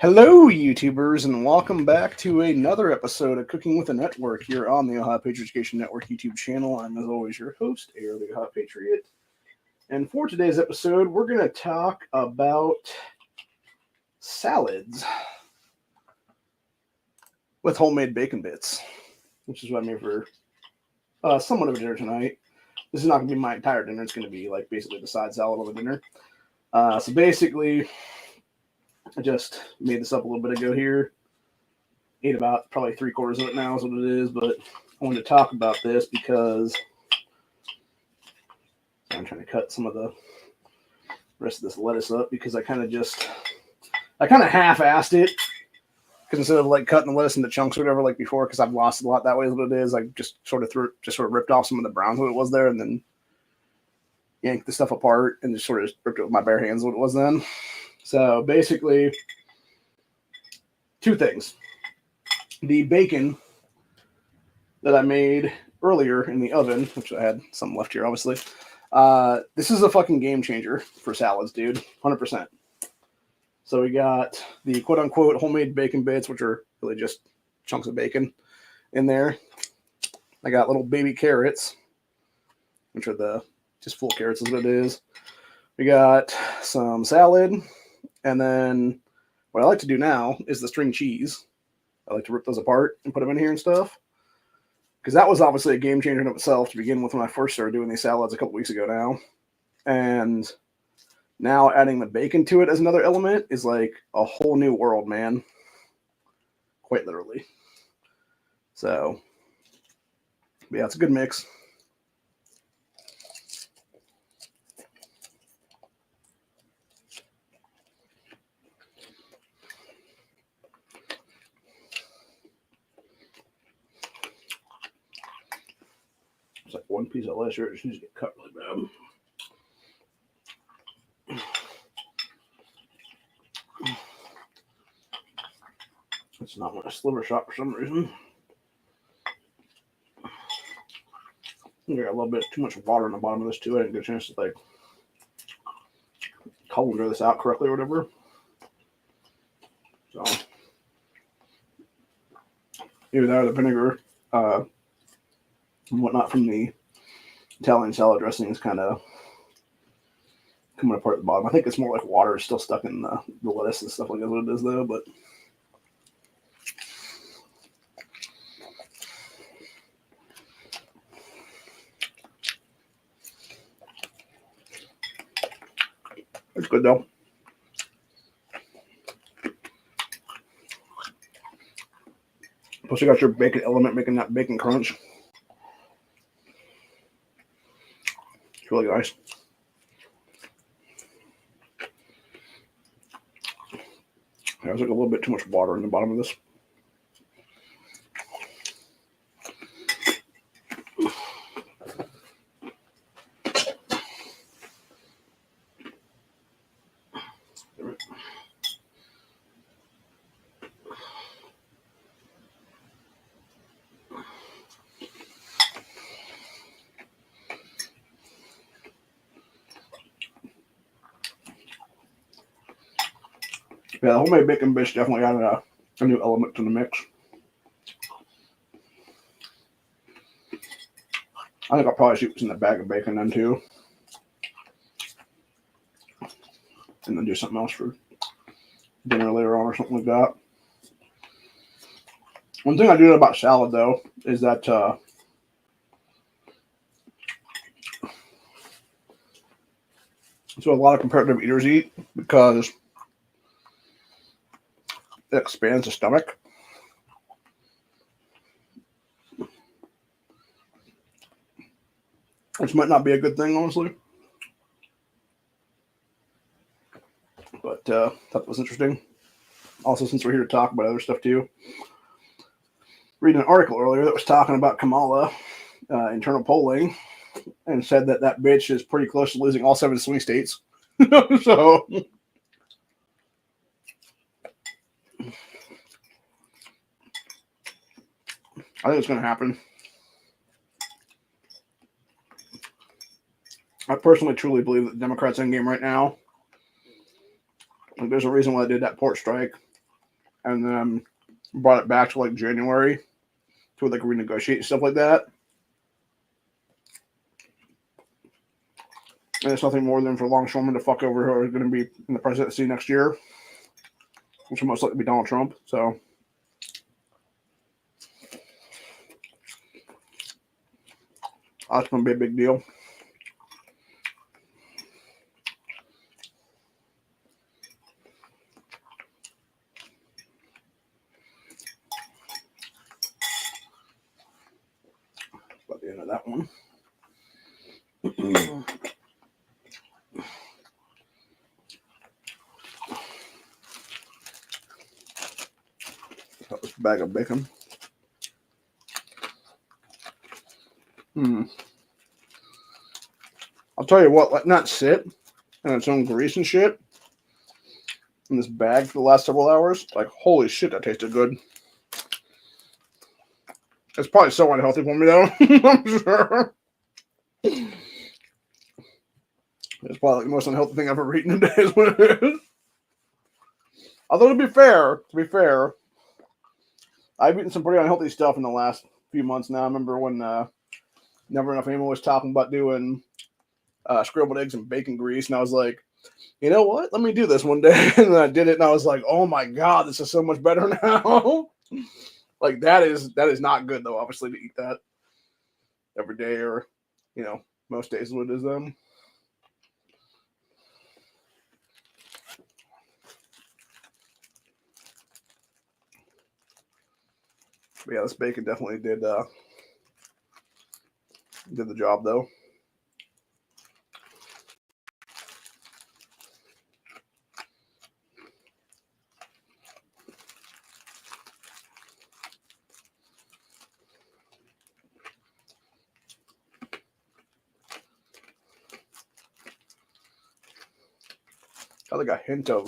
Hello, YouTubers, and welcome back to another episode of Cooking with a Network here on the Ohio Patriot Education Network YouTube channel. I'm, as always, your host, AR the Ohio Patriot. And for today's episode, we're going to talk about salads with homemade bacon bits, which is what I made for somewhat of a dinner tonight. This is not going to be my entire dinner. It's going to be like basically the side salad of the dinner. So basically, I just made this up a little bit ago here. Ate about probably 3/4 of it now is what it is, but I wanted to talk about this because I'm trying to cut some of the rest of this lettuce up because I kind of half-assed it because instead of like cutting the lettuce into chunks or whatever like before, because I've lost a lot that way is what it is. I just sort of ripped off some of the browns what it was there and then yanked the stuff apart and just sort of ripped it with my bare hands what it was then. So basically, two things. The bacon that I made earlier in the oven, which I had some left here, obviously. This is a fucking game changer for salads, dude. 100%. So we got the quote-unquote homemade bacon bits, which are really just chunks of bacon in there. I got little baby carrots, which are the just full carrots is what it is. We got some salad. And then what I like to do now is the string cheese. I like to rip those apart and put them in here and stuff. Because that was obviously a game changer in itself to begin with when I first started doing these salads a couple weeks ago now. And now adding the bacon to it as another element is like a whole new world, man. Quite literally. So, yeah, it's a good mix. It's like one piece of lettuce here. It just needs to get cut really bad. It's not a sliver shot for some reason. I got a little bit too much water in the bottom of this too. I didn't get a chance to like colander this out correctly or whatever. So either that or the vinegar and whatnot from the Italian salad dressing is kind of coming apart at the bottom. I think it's more like water is still stuck in the lettuce and stuff like that. What it is though, but it's good though. Plus, you got your bacon element making that bacon crunch. It's really nice. There's like a little bit too much water in the bottom of this. Yeah, the homemade bacon bits definitely added a new element to the mix. I think I'll probably shoot this in a bag of bacon then too. And then do something else for dinner later on or something like that. One thing I do know about salad though is that it's what a lot of comparative eaters eat because it expands the stomach. Which might not be a good thing, honestly. But thought that was interesting. Also, since we're here to talk about other stuff too, reading an article earlier that was talking about Kamala internal polling and said that that bitch is pretty close to losing all 7 swing states. So I think it's going to happen. I personally truly believe that the Democrats' endgame right now, like, there's a reason why they did that port strike. and then brought it back to like January to like renegotiate and stuff like that. And it's nothing more than for longshoremen to fuck over who are going to be in the presidency next year, which will most likely be Donald Trump. So that's going to be a big deal. About the end of that one. That was a bag of bacon. I'll tell you what, letting that sit in its own grease and shit in this bag for the last several hours, like, holy shit, that tasted good. It's probably so unhealthy for me, though. I'm sure. It's probably like the most unhealthy thing I've ever eaten in a day is what it is. Although, to be fair, I've eaten some pretty unhealthy stuff in the last few months now. I remember when Never Enough Amy was talking about doing scrambled eggs and bacon grease, and I was like, you know what? Let me do this one day. And then I did it, and I was like, oh my god, this is so much better now. Like, that is not good, though, obviously, to eat that every day or, you know, most days what it is then. But yeah, this bacon definitely did the job, though. I got like a hint of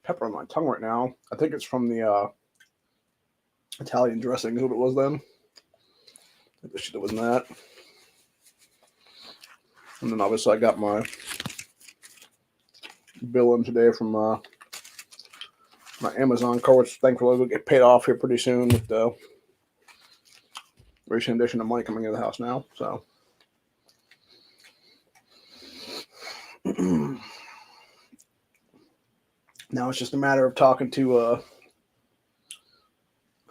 pepper on my tongue right now. I think it's from the Italian dressing is what it was then. I wish it wasn't that. And then obviously I got my bill in today from my Amazon card, which thankfully will get paid off here pretty soon with the recent addition of money coming into the house now. So now it's just a matter of talking to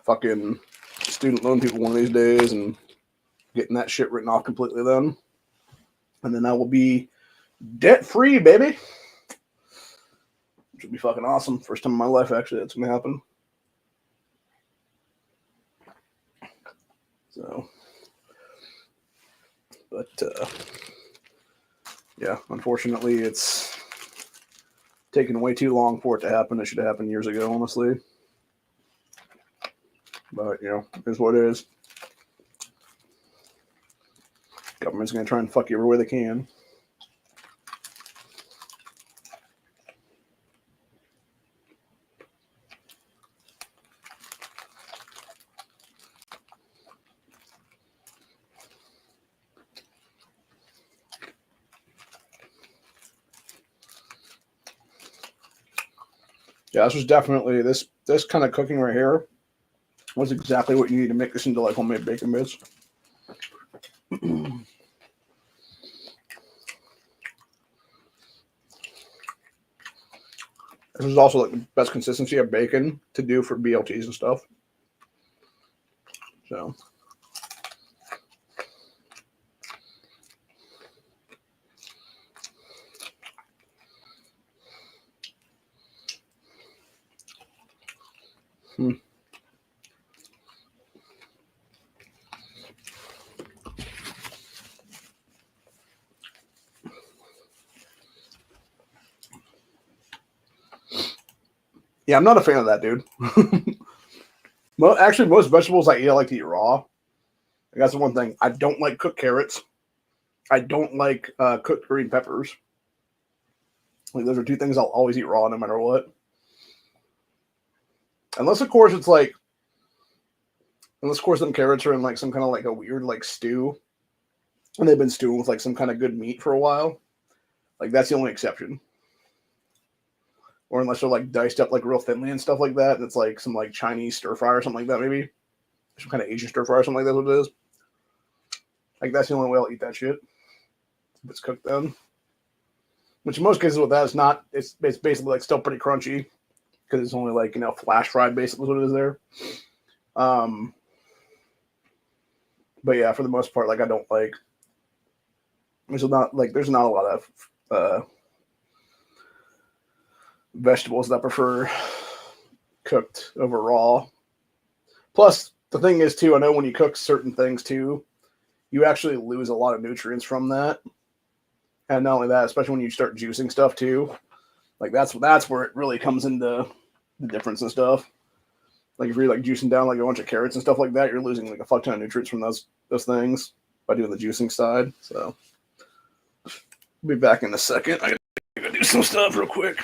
fucking student loan people one of these days and getting that shit written off completely then. And then I will be debt free, baby. Which would be fucking awesome. First time in my life, actually, that's gonna happen. So, but yeah, unfortunately, it's taken way too long for it to happen. It should have happened years ago, honestly. But, you know, it is what it is. Government's going to try and fuck you every way they can. Yeah, this was definitely, this kind of cooking right here was exactly what you need to make this into like homemade bacon bits. This is also like the best consistency of bacon to do for BLTs and stuff. So. Yeah, I'm not a fan of that, dude. Actually, most vegetables I eat, I like to eat raw. That's the one thing. I don't like cooked carrots. I don't like cooked green peppers. Like, those are two things I'll always eat raw no matter what. Unless, of course, it's like, them carrots are in like some kind of like a weird like stew. And they've been stewing with like some kind of good meat for a while. Like, that's the only exception. or unless they're like diced up like real thinly and stuff like that. And it's like some like Chinese stir fry or something like that, maybe some kind of Asian stir fry or something like that. What it is. Like that's the only way I'll eat that shit. If it's cooked then. Which in most cases with that is not. It's basically like still pretty crunchy because it's only like flash fried basically what it is there. But yeah, for the most part, like I don't like. There's not a lot of vegetables that I prefer cooked over raw. Plus, the thing is too, I know when you cook certain things too, you actually lose a lot of nutrients from that. And not only that, especially when you start juicing stuff too, like that's where it really comes into the difference and stuff. Like if you're like juicing down like a bunch of carrots and stuff like that, you're losing like a fuck ton of nutrients from those things by doing the juicing side. So I'll be back in a second. I gotta do some stuff real quick.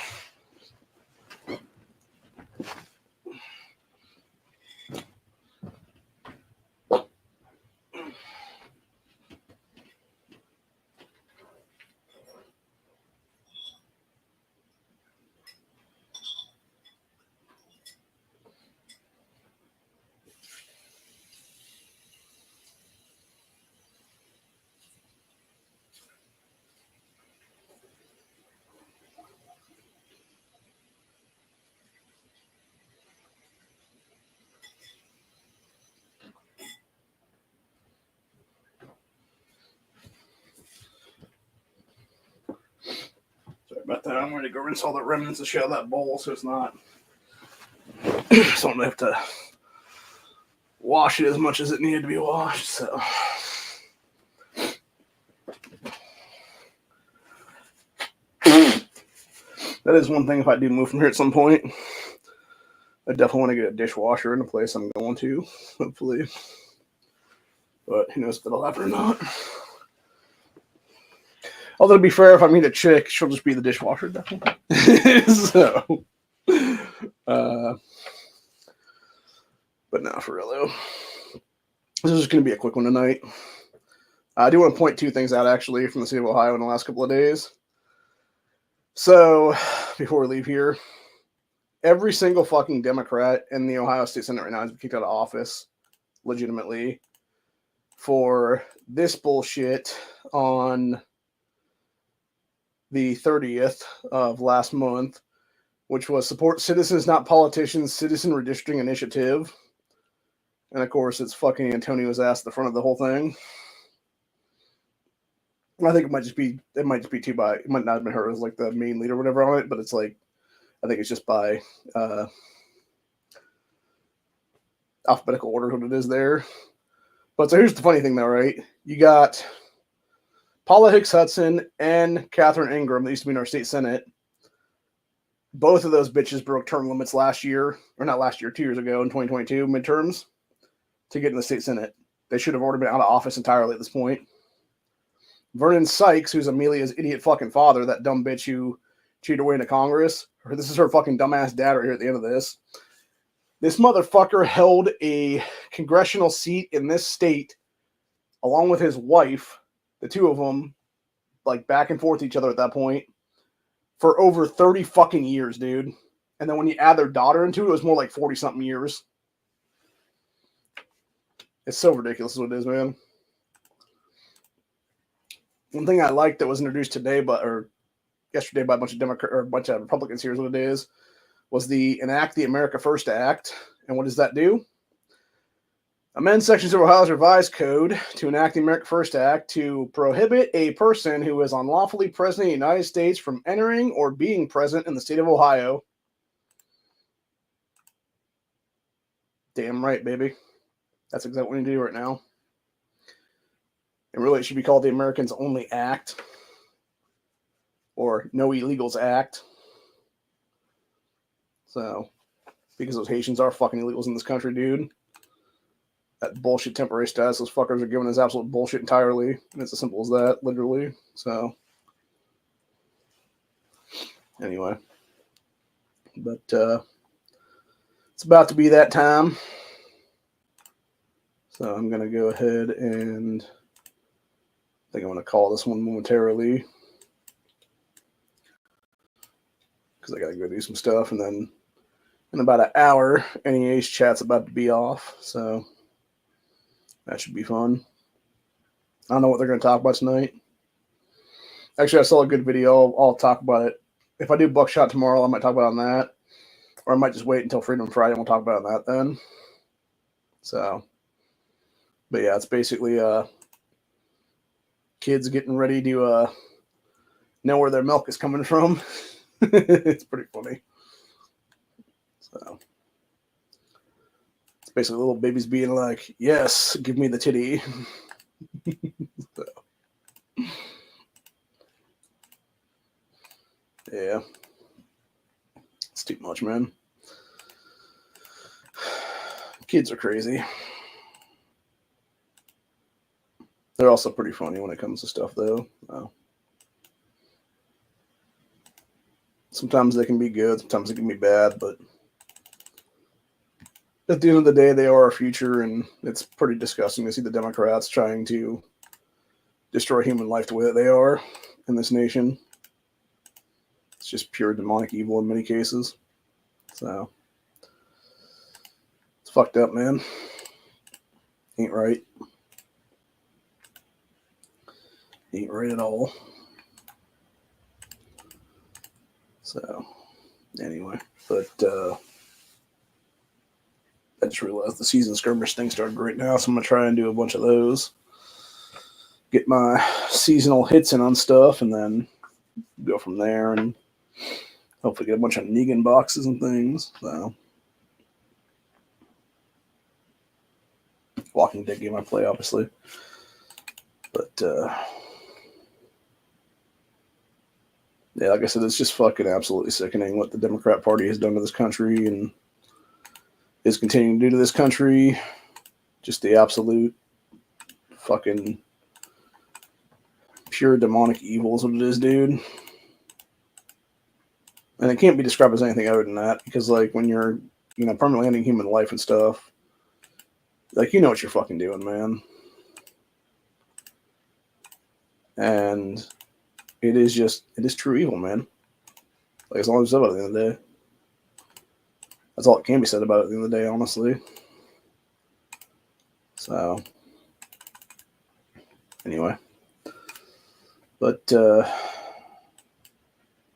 Sorry about that. I'm going to go rinse all the remnants of shit out of that bowl so it's not. So I'm going to have to wash it as much as it needed to be washed. So. That is one thing if I do move from here at some point. I definitely want to get a dishwasher in a place I'm going to, hopefully. But who knows if that'll happen or not. Although, to be fair, if I meet a chick, she'll just be the dishwasher, definitely. So, but no, for real, though. This is just going to be a quick one tonight. I do want to point two things out, actually, from the state of Ohio in the last couple of days. So, before we leave here, every single fucking Democrat in the Ohio State Senate right now has been kicked out of office, legitimately, for this bullshit on the 30th of last month, which was Support Citizens, Not Politicians, Citizen Redistricting Initiative. And of course, it's fucking Antonio's ass at the front of the whole thing. I think it might just be too by, it might not have been her as like the main leader or whatever on it, but it's like, I think it's just by alphabetical order what it is there. But so here's the funny thing though, right? You got Paula Hicks Hudson and Catherine Ingram, that used to be in our state Senate. Both of those bitches broke term limits last year, or not last year, 2 years ago in 2022 midterms to get in the state Senate. They should have already been out of office entirely at this point. Vernon Sykes, who's Amelia's idiot fucking father, that dumb bitch who cheated her way into Congress. This is her fucking dumbass dad right here at the end of this. This motherfucker held a congressional seat in this state along with his wife, the two of them, like back and forth each other at that point, for over 30 fucking years, dude. And then when you add their daughter into it, it was more like 40 something years. It's so ridiculous what it is, man. One thing I liked that was introduced today, or yesterday by a bunch of Republicans, here's what it is, was the Enact the America First Act. And what does that do? Amend sections of Ohio's revised code to enact the America First Act to prohibit a person who is unlawfully present in the United States from entering or being present in the state of Ohio. Damn right, baby. That's exactly what we do right now. And really, it should be called the Americans Only Act or No Illegals Act. So, because those Haitians are fucking illegals in this country, dude. That bullshit temporary status, those fuckers are giving us absolute bullshit entirely. And it's as simple as that, literally. So, anyway. But, it's about to be that time. So, I'm going to go ahead and I think I'm going to call this one momentarily. because I got to go do some stuff. And then in about an hour, NEA's chat's about to be off. So that should be fun. I don't know what they're going to talk about tonight. Actually, I saw a good video. I'll talk about it. If I do Buckshot tomorrow, I might talk about it on that. Or I might just wait until Freedom Friday and we'll talk about it on that then. So, but yeah, it's basically kids getting ready to know where their milk is coming from. It's pretty funny. So it's basically little babies being like, yes, give me the titty. So, yeah. It's too much, man. Kids are crazy. They're also pretty funny when it comes to stuff, though. Sometimes they can be good, sometimes they can be bad, but at the end of the day, they are our future, and it's pretty disgusting to see the Democrats trying to destroy human life the way that they are in this nation. It's just pure demonic evil in many cases. So it's fucked up, man. Ain't right. Ain't right at all. So anyway, but I just realized the season skirmish thing started right now, so I'm gonna try and do a bunch of those. Get my seasonal hits in on stuff, and then go from there, and hopefully get a bunch of Negan boxes and things. So, Walking Dead game I play, obviously, but yeah, like I said, it's just fucking absolutely sickening what the Democrat Party has done to this country and is continuing to do to this country. Just the absolute fucking pure demonic evil is what it is, dude. And it can't be described as anything other than that, because like when you're, permanently ending human life and stuff, like you know what you're fucking doing, man. And it is true evil, man. Like as long as it's about it at the end of the day. That's all that can be said about it at the end of the day, honestly. So anyway. But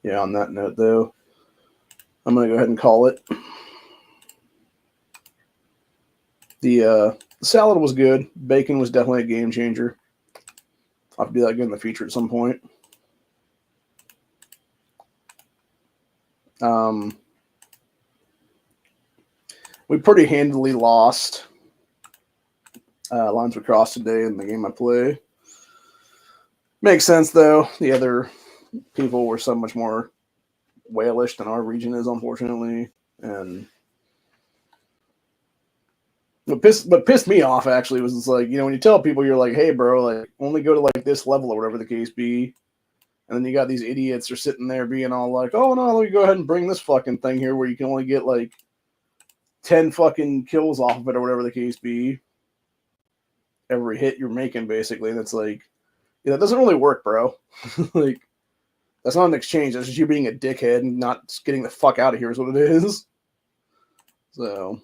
yeah, on that note though, I'm gonna go ahead and call it. The salad was good. Bacon was definitely a game changer. I'll have to do that again in the future at some point. We pretty handily lost. Lines were crossed today in the game I play. Makes sense though. The other people were so much more whalish than our region is, unfortunately. And what pissed me off actually was it's like, when you tell people you're like, hey bro, like only go to like this level or whatever the case be, and then you got these idiots are sitting there being all like, oh no, let me go ahead and bring this fucking thing here where you can only get like 10 fucking kills off of it or whatever the case be. Every hit you're making basically, and it's like, that doesn't really work, bro. Like that's not an exchange. That's just you being a dickhead and not getting the fuck out of here is what it is. So,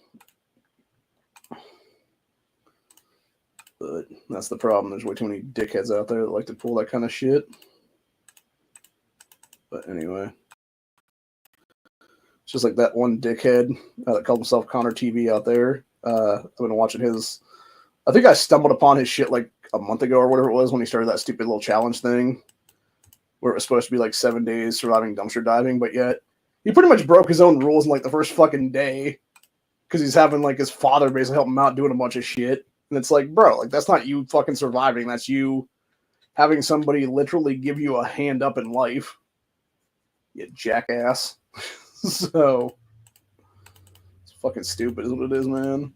but that's the problem. There's way too many dickheads out there that like to pull that kind of shit. But anyway, it's just like that one dickhead that called himself Connor TV out there. I've been watching his. I think I stumbled upon his shit like a month ago or whatever it was when he started that stupid little challenge thing where it was supposed to be like 7 days surviving dumpster diving, but yet he pretty much broke his own rules in like the first fucking day because he's having like his father basically help him out doing a bunch of shit. And it's like, bro, like that's not you fucking surviving. That's you having somebody literally give you a hand up in life. You jackass. So it's fucking stupid is what it is, man.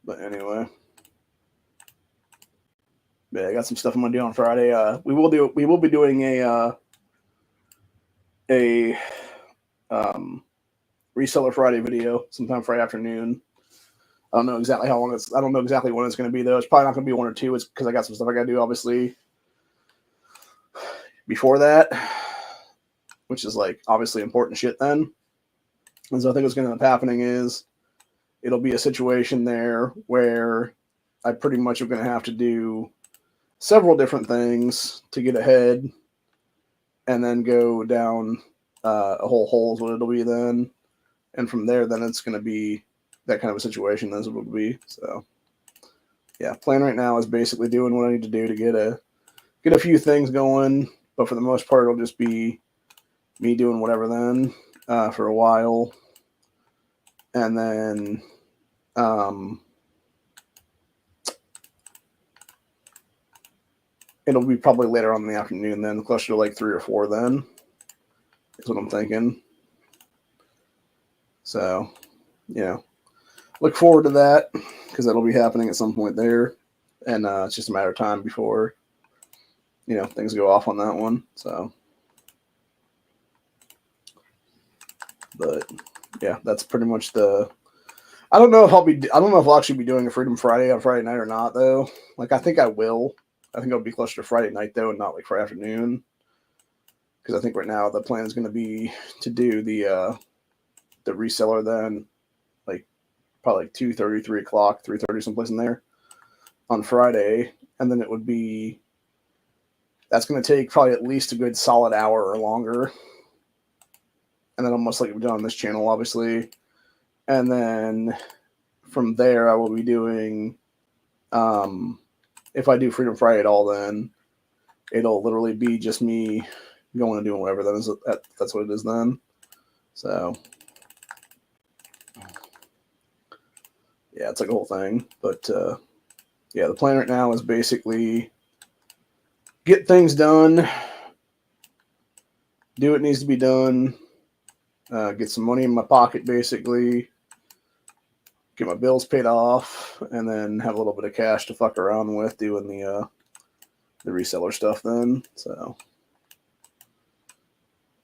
But anyway. Yeah, I got some stuff I'm gonna do on Friday. We will be doing a reseller Friday video sometime Friday afternoon. I don't know exactly how long it's. I don't know exactly when it's going to be though. It's probably not going to be 1 or 2. It's because I got some stuff I got to do obviously before that. which is like obviously important shit then. And so I think what's going to end up happening is it'll be a situation there where I pretty much am going to have to do several different things to get ahead and then go down a whole hole is what it'll be then. And from there, then it's going to be that kind of a situation. That's what it will be. So, yeah, plan right now is basically doing what I need to do to get a few things going. But for the most part, it'll just be me doing whatever then for a while. And then it'll be probably later on in the afternoon then, closer to like 3 or 4 then, is what I'm thinking. So, look forward to that because that'll be happening at some point there. And it's just a matter of time before, things go off on that one. So, but yeah, that's pretty much I don't know if I'll actually be doing a Freedom Friday on Friday night or not though. Like, I think I will. I think it'll be closer to Friday night though, and not like Friday afternoon. Because I think right now the plan is going to be to do the reseller then, like probably like 2:30, 3 o'clock, 3:30, someplace in there on Friday, and then that's going to take probably at least a good solid hour or longer, and then I'll most likely be done on this channel, obviously, and then from there I will be doing, if I do Freedom Friday at all, then it'll literally be just me going and doing whatever. That's what it is then. So yeah, it's like a whole thing. But yeah, the plan right now is basically get things done, do what needs to be done, get some money in my pocket, basically, get my bills paid off, and then have a little bit of cash to fuck around with doing the reseller stuff then. So,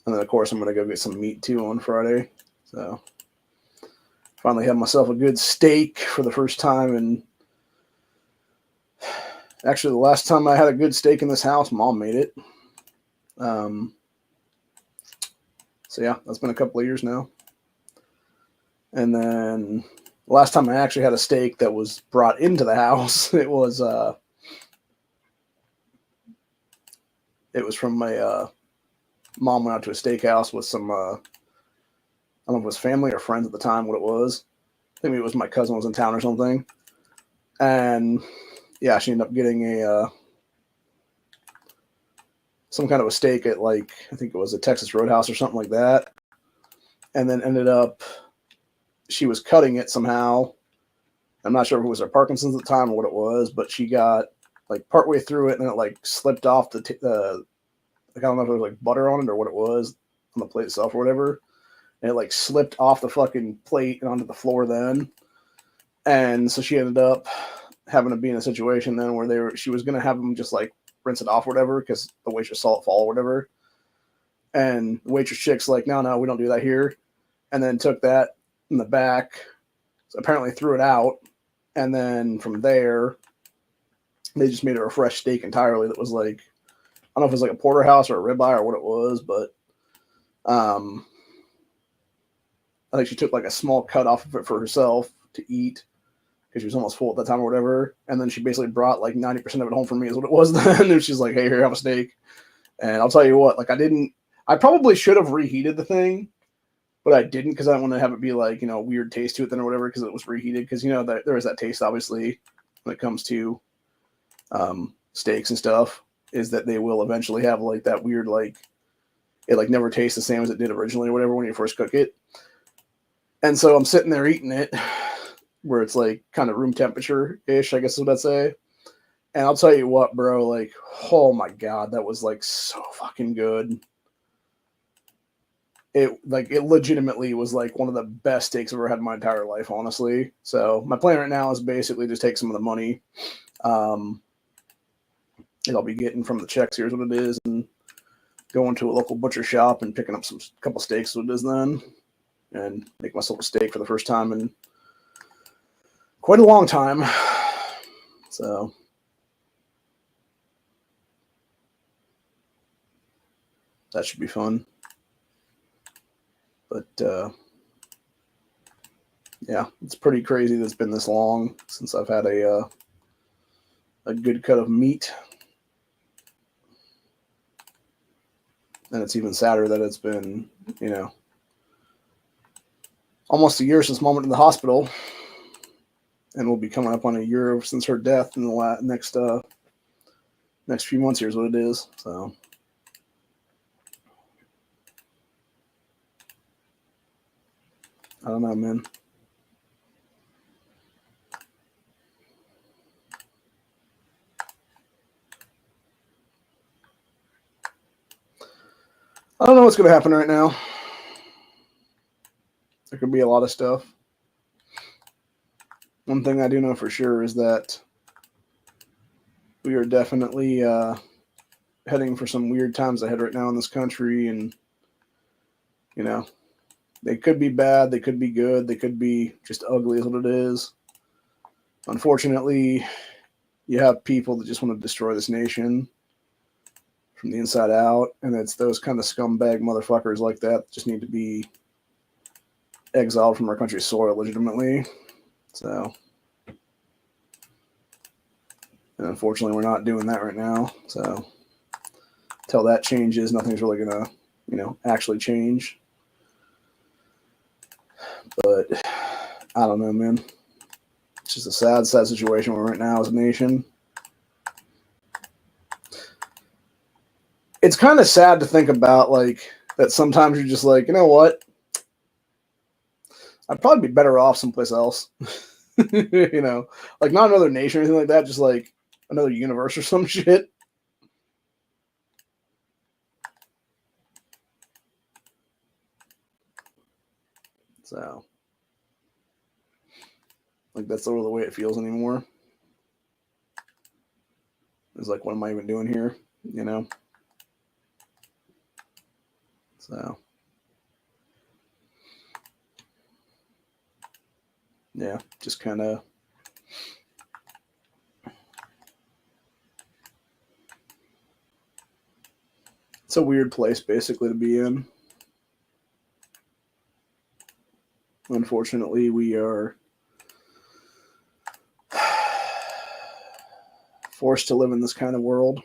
and then of course I'm gonna go get some meat too on Friday. So finally have myself a good steak for the first time, and actually the last time I had a good steak in this house, Mom made it. So yeah, that's been a couple of years now. And then the last time I actually had a steak that was brought into the house, it was from my mom went out to a steakhouse with some I don't know if it was family or friends at the time, what it was. I think maybe it was my cousin was in town or something. And yeah, she ended up getting some kind of a steak at, like, I think it was a Texas Roadhouse or something like that. And then ended up, she was cutting it somehow. I'm not sure if it was her Parkinson's at the time or what it was, but she got like partway through it and it like slipped off the I don't know if it was like butter on it or what it was on the plate itself or whatever. And it like slipped off the fucking plate and onto the floor then. And so she ended up having to be in a situation then where she was going to have them just like rinse it off or whatever because the waitress saw it fall or whatever. And the waitress chick's like, no, we don't do that here. And then took that in the back, so apparently threw it out. And then from there, they just made her a fresh steak entirely that was like, I don't know if it was like a porterhouse or a ribeye or what it was, but I think she took like a small cut off of it for herself to eat because she was almost full at that time or whatever. And then she basically brought like 90% of it home for me is what it was then. And she's like, hey, here, have a steak. And I'll tell you what, like I probably should have reheated the thing, but I didn't because I don't want to have it be like, a weird taste to it then or whatever because it was reheated. Because, that there is that taste, obviously, when it comes to steaks and stuff, is that they will eventually have like that weird, like, it like never tastes the same as it did originally or whatever when you first cook it. And so I'm sitting there eating it where it's like kind of room temperature-ish, I guess is what I'd say. And I'll tell you what, bro, like, oh my God, that was like so fucking good. It legitimately was like one of the best steaks I've ever had in my entire life, honestly. So my plan right now is basically just take some of the money that I'll be getting from the checks, here's what it is, and going to a local butcher shop and picking up a couple steaks, what it is then, and make myself a steak for the first time in quite a long time. So that should be fun. But yeah, it's pretty crazy that it's been this long since I've had a good cut of meat. And it's even sadder that it's been, almost a year since Mom went in the hospital. And we'll be coming up on a year since her death in the next few months. Here's what it is. So I don't know, man. I don't know what's going to happen right now. There could be a lot of stuff. One thing I do know for sure is that we are definitely heading for some weird times ahead right now in this country. And, they could be bad. They could be good. They could be just ugly is what it is. Unfortunately, you have people that just want to destroy this nation from the inside out. And it's those kind of scumbag motherfuckers like that just need to be exiled from our country's soil legitimately. So, and unfortunately, we're not doing that right now. So, until that changes, nothing's really gonna, actually change. But I don't know, man. It's just a sad, sad situation we're right now as a nation. It's kind of sad to think about, like, that sometimes you're just like, you know what? I'd probably be better off someplace else. Like not another nation or anything like that, just like another universe or some shit. So, like, that's sort of the way it feels anymore. It's like, what am I even doing here? So, yeah, just kind of. It's a weird place, basically, to be in. Unfortunately, we are forced to live in this kind of world.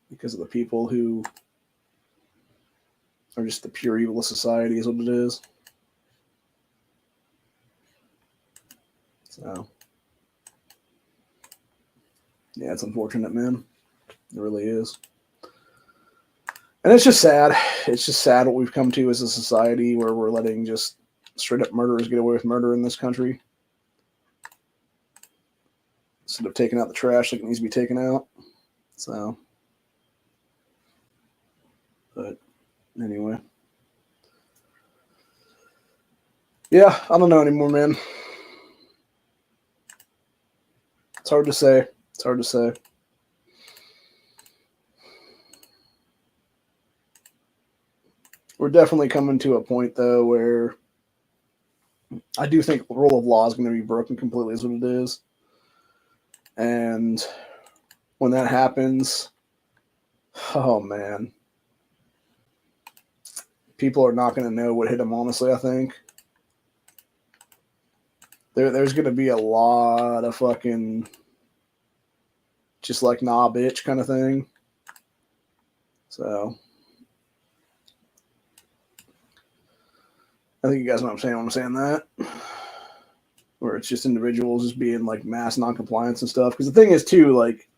Because of the people who are just the pure evil of society is what it is. So, yeah, it's unfortunate, man. It really is. And it's just sad. It's just sad what we've come to as a society where we're letting just straight up murderers get away with murder in this country. Instead of taking out the trash like it needs to be taken out. So, but anyway. Yeah, I don't know anymore, man. It's hard to say. It's hard to say. We're definitely coming to a point, though, where I do think the rule of law is going to be broken completely, is what it is. And when that happens, oh, man. People are not going to know what hit them, honestly, I think. There's going to be a lot of fucking just like, nah, bitch kind of thing. So, I think you guys know what I'm saying when I'm saying that. Where it's just individuals just being like mass noncompliance and stuff. Because the thing is, too, like,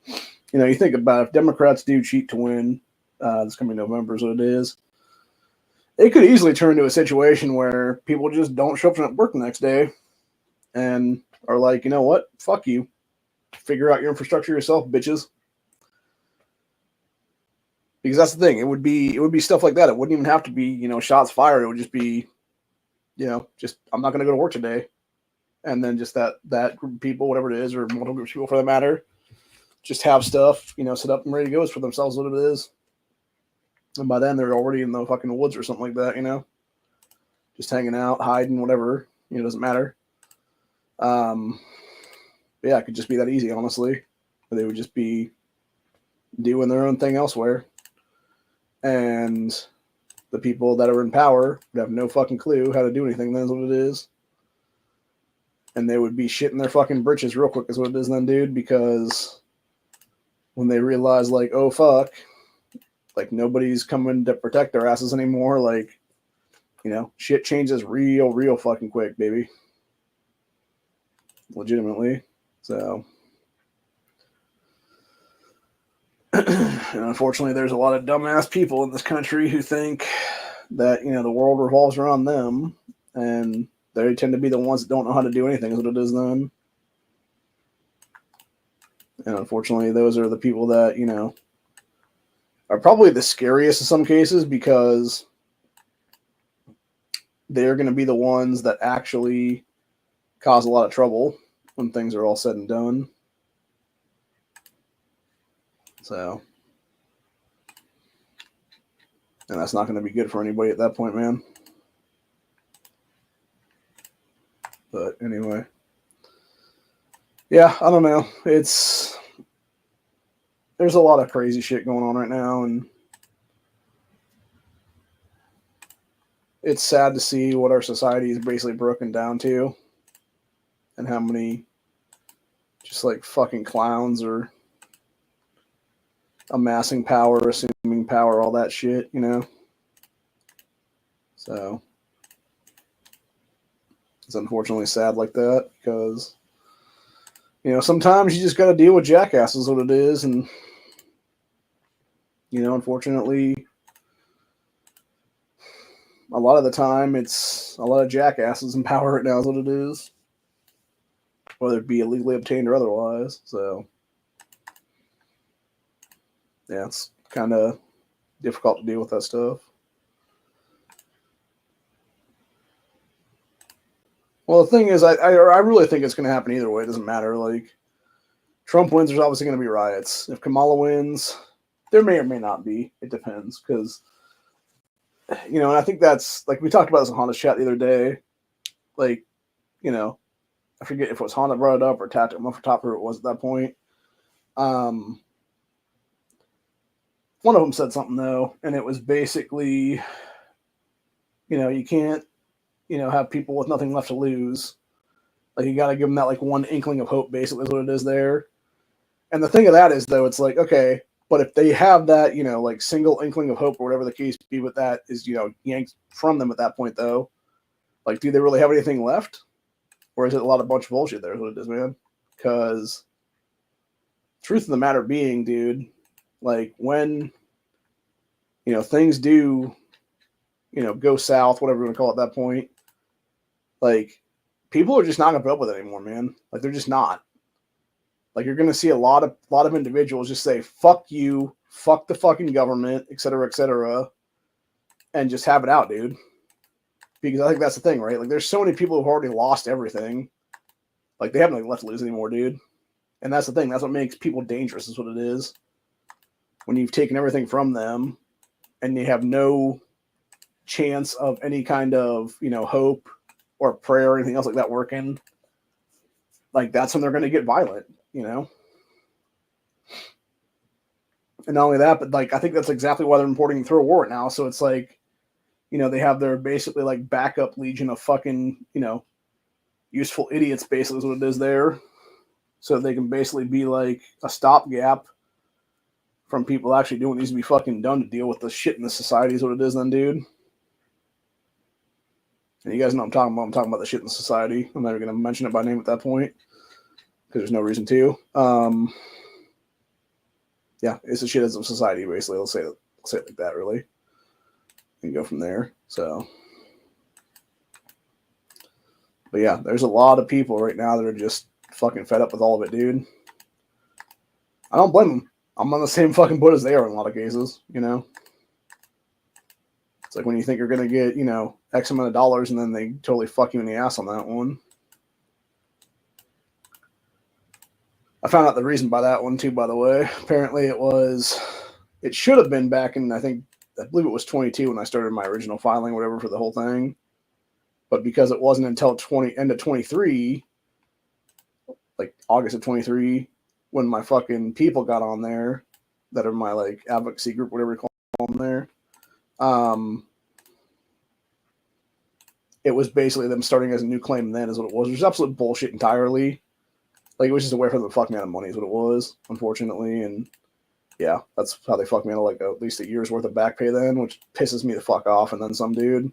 you think about if Democrats do cheat to win, this coming November is what it is, it could easily turn into a situation where people just don't show up at work the next day and are like, you know what? Fuck you. Figure out your infrastructure yourself, bitches. Because that's the thing. It would be stuff like that. It wouldn't even have to be, shots fired. It would just be, just I'm not going to go to work today. And then just that group of people, whatever it is, or multiple groups of people for that matter, just have stuff, set up and ready to go for themselves, what it is. And by then they're already in the fucking woods or something like that, just hanging out, hiding, whatever, it doesn't matter. Yeah, it could just be that easy, honestly. They would just be doing their own thing elsewhere. And the people that are in power would have no fucking clue how to do anything. That's what it is. And they would be shitting their fucking britches real quick is what it is then, dude, because when they realize, like, oh, fuck, like, nobody's coming to protect their asses anymore, like, you know, shit changes real fucking quick, baby. Legitimately. So, and unfortunately, there's a lot of dumbass people in this country who think that, you know, the world revolves around them, and they tend to be the ones that don't know how to do anything, is what it is then. And unfortunately, those are the people that, you know, are probably the scariest in some cases, because they're going to be the ones that actually cause a lot of trouble when things are all said and done. So, and that's not going to be good for anybody at that point, man. But anyway, yeah, I don't know. There's a lot of crazy shit going on right now, and it's sad to see what our society is basically broken down to, and how many just like fucking clowns are amassing power, assuming power, all that shit, you know? So it's unfortunately sad like that, because, you know, sometimes you just got to deal with jackasses, what it is. And, you know, unfortunately, a lot of the time it's a lot of jackasses in power right now is what it is, whether it be illegally obtained or otherwise. So, yeah, it's kind of difficult to deal with that stuff. Well, the thing is, I really think it's going to happen either way. It doesn't matter. Like, Trump wins, there's obviously going to be riots. If Kamala wins, there may or may not be. It depends, because, you know, and I think that's, like, we talked about this in Honda's chat the other day. Like, you know, I forget if it was Honda brought it up or Tactic Muff Top, who it was at that point. One of them said something, though, and it was basically, you know, you can't, you know, have people with nothing left to lose. Like, you got to give them that, like, one inkling of hope, basically, is what it is there. And the thing of that is, though, it's like, okay, but if they have that, you know, like, single inkling of hope or whatever the case be with that is, you know, yanked from them at that point, though, like, do they really have anything left? Or is it a lot of bunch of bullshit there is what it is, man? Because truth of the matter being, dude, like, when, you know, things do, you know, go south, whatever you want to call it at that point, like, people are just not going to put up with it anymore, man. Like, they're just not. Like, you're going to see a lot of individuals just say, fuck you, fuck the fucking government, et cetera, and just have it out, dude. Because I think that's the thing, right? Like, there's so many people who've already lost everything. Like, they haven't like, left to lose anymore, dude. And that's the thing. That's what makes people dangerous, is what it is. When you've taken everything from them and you have no chance of any kind of, you know, hope or prayer or anything else like that working, like, that's when they're going to get violent, you know? And not only that, but, like, I think that's exactly why they're importing through a war right now. So it's like, you know, they have their basically, like, backup legion of fucking, you know, useful idiots, basically, is what it is there. So they can basically be, like, a stopgap from people actually doing what needs to be fucking done to deal with the shit in the society, is what it is then, dude. And you guys know what I'm talking about. I'm talking about the shit in society. I'm never going to mention it by name at that point, because there's no reason to. Yeah, it's the shit of society, basically. Let's say it like that, really. And go from there. So, but yeah, there's a lot of people right now that are just fucking fed up with all of it, dude. I don't blame them. I'm on the same fucking boat as they are in a lot of cases, you know? It's like when you think you're going to get, you know, X amount of dollars, and then they totally fuck you in the ass on that one. I found out the reason by that one, too, by the way. Apparently it should have been back in, I believe it was 22 when I started my original filing, whatever, for the whole thing. But because it wasn't until end of 23, like August of 23, when my fucking people got on there, that are my like advocacy group, whatever you call them there. It was basically them starting as a new claim then is what it was. It was absolute bullshit entirely. Like, it was just a way for them to fuck me out of money is what it was, unfortunately. And yeah, that's how they fucked me out of like at least a year's worth of back pay then, which pisses me the fuck off. And then some, dude.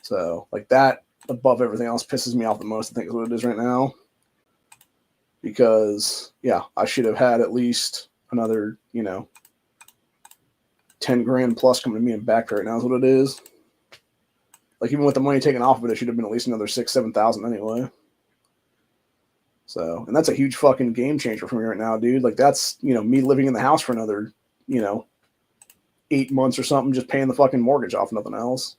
So like that above everything else pisses me off the most, I think is what it is right now. Because yeah, I should have had at least another, 10 grand plus coming to me in back pay right now is what it is. Like, even with the money taken off of it, it should have been at least another 6,000-7,000 anyway. So, and that's a huge fucking game changer for me right now, dude. Like, that's, me living in the house for another, 8 months or something, just paying the fucking mortgage off, nothing else.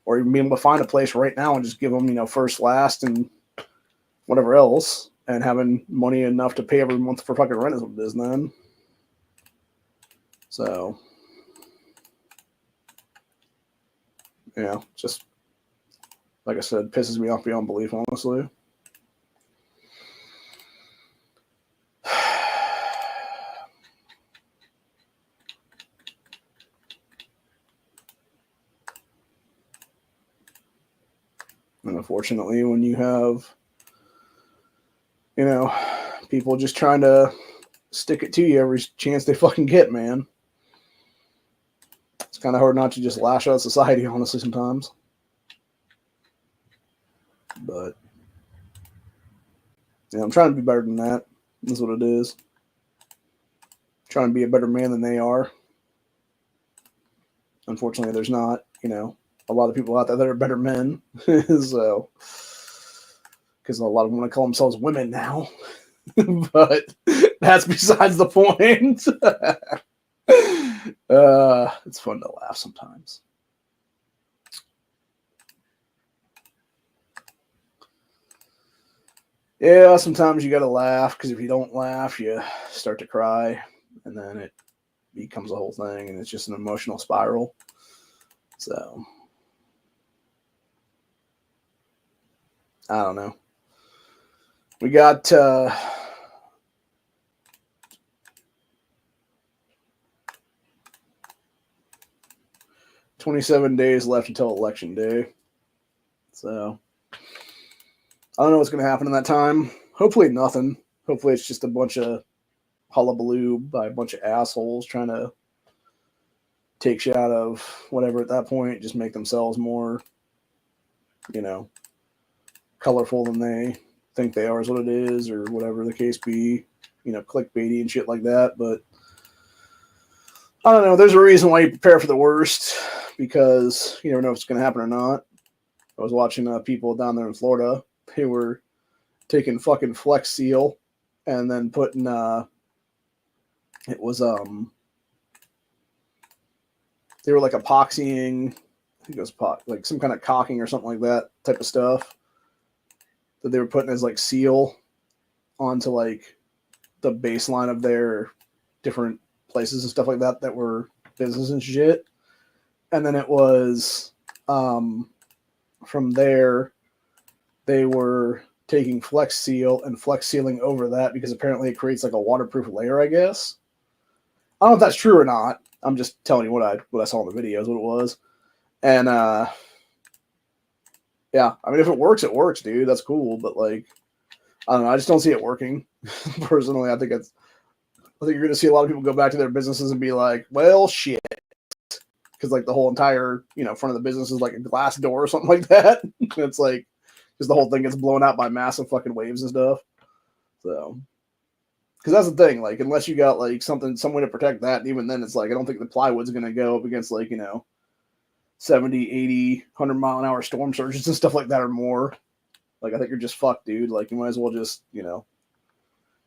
Or even being able to find a place right now and just give them, first, last, and whatever else, and having money enough to pay every month for fucking rent is what it is then. So, yeah, just, like I said, pisses me off beyond belief, honestly. And unfortunately, when you have, people just trying to stick it to you every chance they fucking get, man, it's kind of hard not to just lash out at society, honestly, sometimes. But yeah, I'm trying to be better than that. That's what it is. I'm trying to be a better man than they are. Unfortunately, there's not, a lot of people out there that are better men. So, because a lot of them want to call themselves women now. But that's besides the point. It's fun to laugh sometimes. Yeah, sometimes you gotta laugh, because if you don't laugh, you start to cry, and then it becomes a whole thing, and it's just an emotional spiral. So, I don't know. We got 27 days left until election day. So, I don't know what's going to happen in that time. Hopefully nothing. Hopefully it's just a bunch of hullabaloo by a bunch of assholes trying to take shit out of whatever at that point, just make themselves more, colorful than they think they are is what it is, or whatever the case be, clickbaity and shit like that. But I don't know. There's a reason why you prepare for the worst, because you never know if it's going to happen or not. I was watching people down there in Florida. They were taking fucking Flex Seal and then putting it was they were like epoxying, I think it was like some kind of caulking or something like that type of stuff that they were putting as like seal onto like the baseline of their different places and stuff like that that were business and shit. And then it was from there they were taking Flex Seal and Flex Sealing over that, because apparently it creates like a waterproof layer, I guess. I don't know if that's true or not. I'm just telling you what I saw in the videos, what it was. And yeah, I mean, if it works, dude. That's cool. But like, I don't know. I just don't see it working. Personally, I think you're going to see a lot of people go back to their businesses and be like, well, shit. Because like the whole entire, front of the business is like a glass door or something like that. It's like, because the whole thing gets blown out by massive fucking waves and stuff. So, because that's the thing, like, unless you got like some way to protect that, and even then it's like, I don't think the plywood's going to go up against like, 70, 80, 100 mile an hour storm surges and stuff like that or more. Like, I think you're just fucked, dude. Like, you might as well just, if you're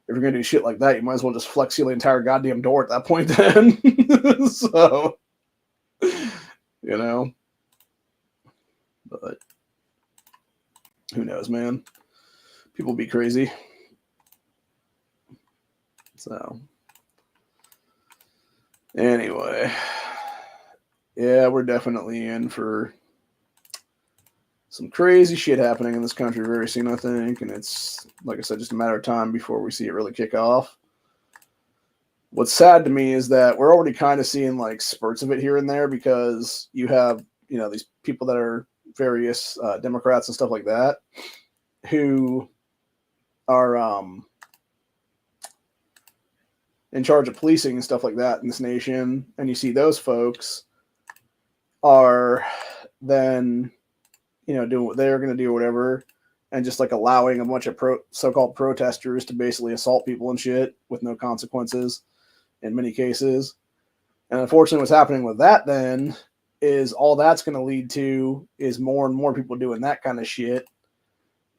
going to do shit like that, you might as well just Flex Seal the entire goddamn door at that point then. So, but who knows, man? People be crazy. So, anyway, yeah, we're definitely in for some crazy shit happening in this country very soon, I think. And it's, like I said, just a matter of time before we see it really kick off. what's sad to me is that we're already kind of seeing like spurts of it here and there, because you have, you know, these people that are various Democrats and stuff like that who are in charge of policing and stuff like that in this nation. And you see those folks are then, you know, doing what they're going to do or whatever, and just like allowing a bunch of so-called protesters to basically assault people and shit with no consequences in many cases. And unfortunately, what's happening with that then is all that's going to lead to is more and more people doing that kind of shit.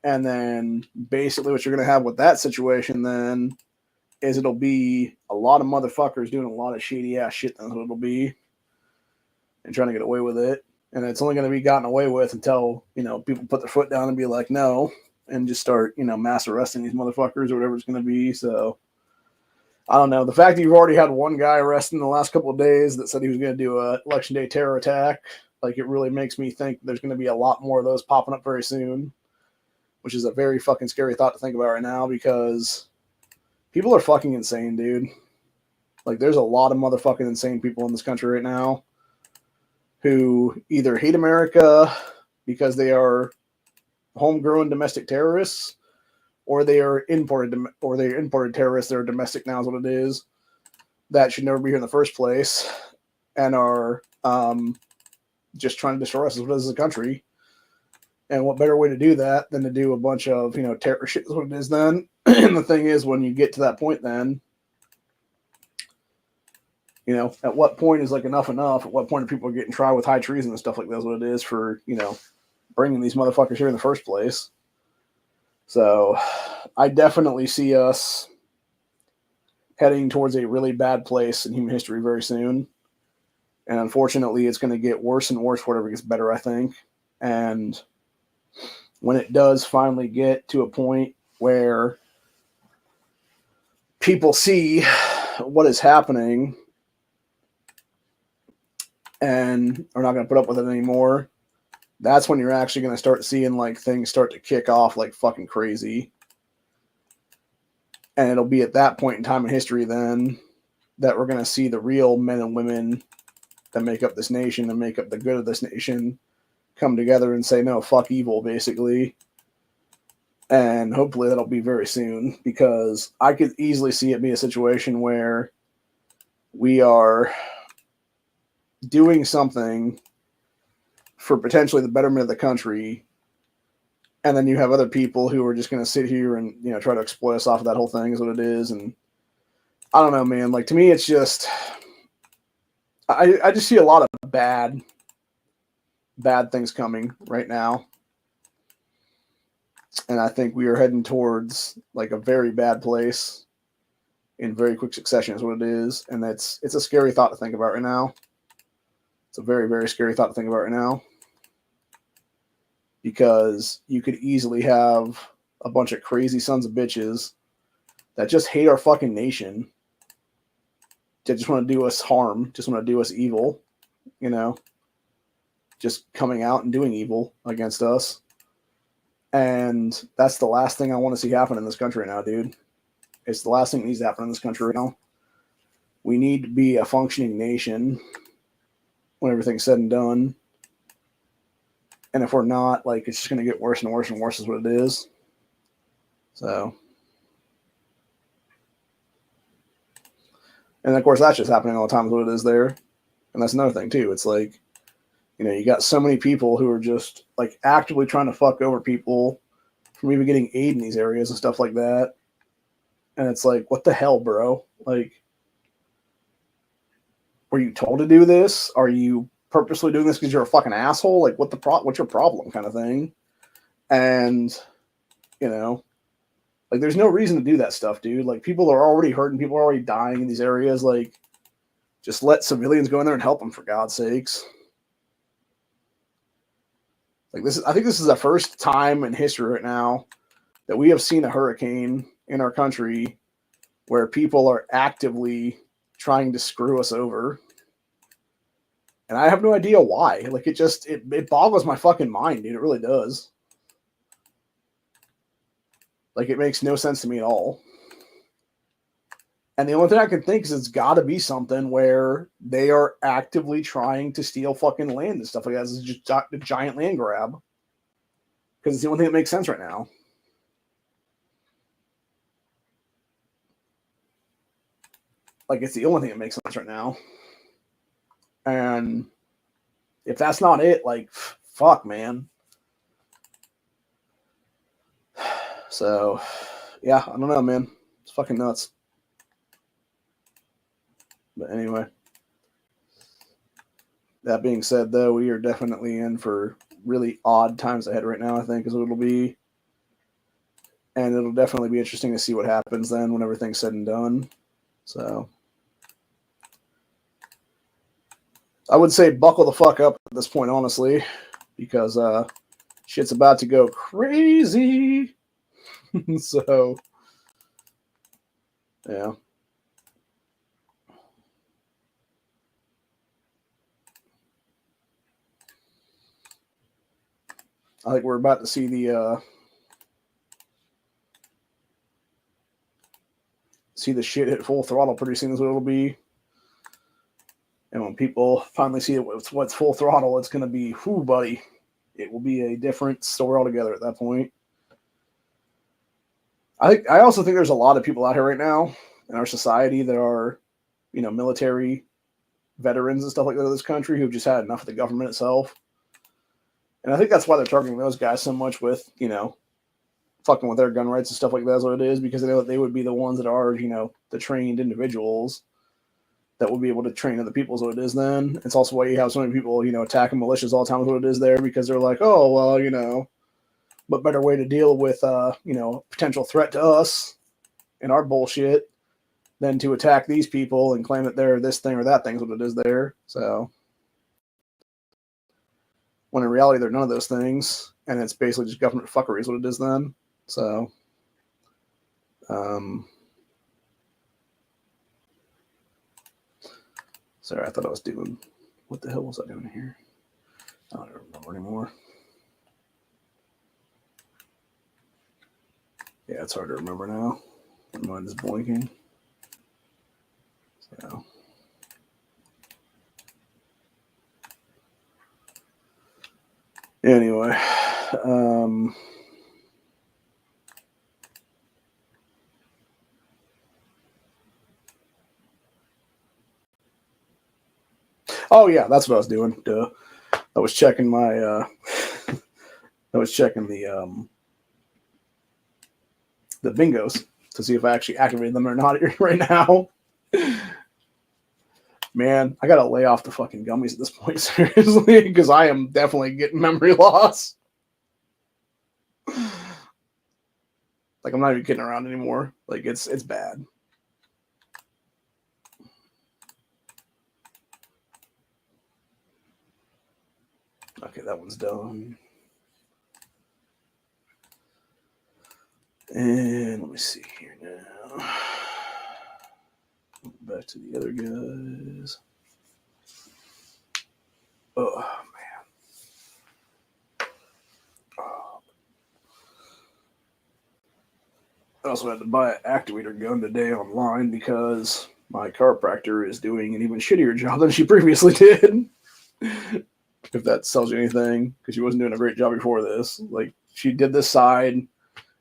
And then basically what you're going to have with that situation then is it'll be a lot of motherfuckers doing a lot of shady ass shit. That's what it'll be, and trying to get away with it. And it's only going to be gotten away with until, you know, people put their foot down and be like, no, and just start, you know, mass arresting these motherfuckers or whatever it's going to be. So I don't know. The fact that you've already had one guy arrested in the last couple of days that said he was going to do a election day terror attack, like, it really makes me think there's going to be a lot more of those popping up very soon, which is a very fucking scary thought to think about right now, because people are fucking insane, dude. Like, there's a lot of motherfucking insane people in this country right now who either hate America because they are homegrown domestic terrorists, or they are imported terrorists that are domestic now is what it is, that should never be here in the first place, and are just trying to destroy us as a country. And what better way to do that than to do a bunch of, you know, terror shit is what it is then. And the thing is, when you get to that point then, you know, at what point is like enough? At what point are people getting tried with high treason and stuff like that's what it is for, you know, bringing these motherfuckers here in the first place. So I definitely see us heading towards a really bad place in human history very soon. And unfortunately, it's going to get worse and worse whatever gets better, I think. And when it does finally get to a point where people see what is happening and are not going to put up with it anymore, that's when you're actually going to start seeing like things start to kick off like fucking crazy. And it'll be at that point in time in history then that we're going to see the real men and women that make up this nation and make up the good of this nation come together and say, no, fuck evil, basically. And hopefully that'll be very soon, because I could easily see it be a situation where we are doing something for potentially the betterment of the country, and then you have other people who are just going to sit here and, you know, try to exploit us off of that whole thing is what it is. And I don't know, man. Like, to me, it's just, I just see a lot of bad things coming right now. And I think we are heading towards like a very bad place in very quick succession is what it is. And it's a scary thought to think about right now. It's a very, very scary thought to think about right now, because you could easily have a bunch of crazy sons of bitches that just hate our fucking nation, that just want to do us harm, just want to do us evil, you know, just coming out and doing evil against us. And that's the last thing I want to see happen in this country right now, dude. It's the last thing that needs to happen in this country right now. We need to be a functioning nation when everything's said and done. And if we're not, like, it's just going to get worse and worse and worse is what it is. So. And of course, that's just happening all the time is what it is there. And that's another thing too. It's like, you know, you got so many people who are just like actively trying to fuck over people from even getting aid in these areas and stuff like that. And it's like, what the hell, bro? Like, were you told to do this? Are you purposely doing this because you're a fucking asshole? Like, what's your problem, kind of thing? And, you know, like, there's no reason to do that stuff, dude. Like, people are already hurting. People are already dying in these areas. Like, just let civilians go in there and help them, for God's sakes. Like, I think this is the first time in history right now that we have seen a hurricane in our country where people are actively trying to screw us over. And I have no idea why. Like, it boggles my fucking mind, dude. It really does. Like, it makes no sense to me at all. And the only thing I can think is it's got to be something where they are actively trying to steal fucking land and stuff like that. It's just a giant land grab. Because it's the only thing that makes sense right now. Like, it's the only thing that makes sense right now. And if that's not it, like, fuck, man. So, yeah, I don't know, man. It's fucking nuts. But anyway. That being said, though, we are definitely in for really odd times ahead right now, I think, is what it'll be. And it'll definitely be interesting to see what happens then when everything's said and done. So I would say buckle the fuck up at this point, honestly, because shit's about to go crazy. So, yeah. I think we're about to see the shit hit full throttle pretty soon is what it'll be. And when people finally see what's full throttle, it's going to be, whoo, buddy. It will be a different story altogether at that point. I also think there's a lot of people out here right now in our society that are, military veterans and stuff like that of this country who've just had enough of the government itself. And I think that's why they're targeting those guys so much with, fucking with their gun rights and stuff like that is what it is, because they know that they would be the ones that are, the trained individuals that will be able to train other people is what it is then. It's also why you have so many people, attacking militias all the time is what it is there, because they're like, oh, well, what better way to deal with, potential threat to us and our bullshit than to attack these people and claim that they're this thing or that thing is what it is there. So, when in reality, they're none of those things, and it's basically just government fuckery is what it is then. So, sorry, I thought I was doing, what the hell was I doing here? I don't remember anymore. Yeah, it's hard to remember now. My mind is blanking. So. Anyway, oh yeah, that's what I was doing. Duh. I was checking my I was checking the bingos to see if I actually activated them or not right now. Man, I gotta lay off the fucking gummies at this point, seriously, because I am definitely getting memory loss. Like, I'm not even kidding around anymore. Like, it's bad. Okay, that one's done. And let me see here now. Back to the other guys. Oh, man. Oh. I also had to buy an activator gun today online because my chiropractor is doing an even shittier job than she previously did. If that tells you anything, because she wasn't doing a great job before this. Like, she did this side, and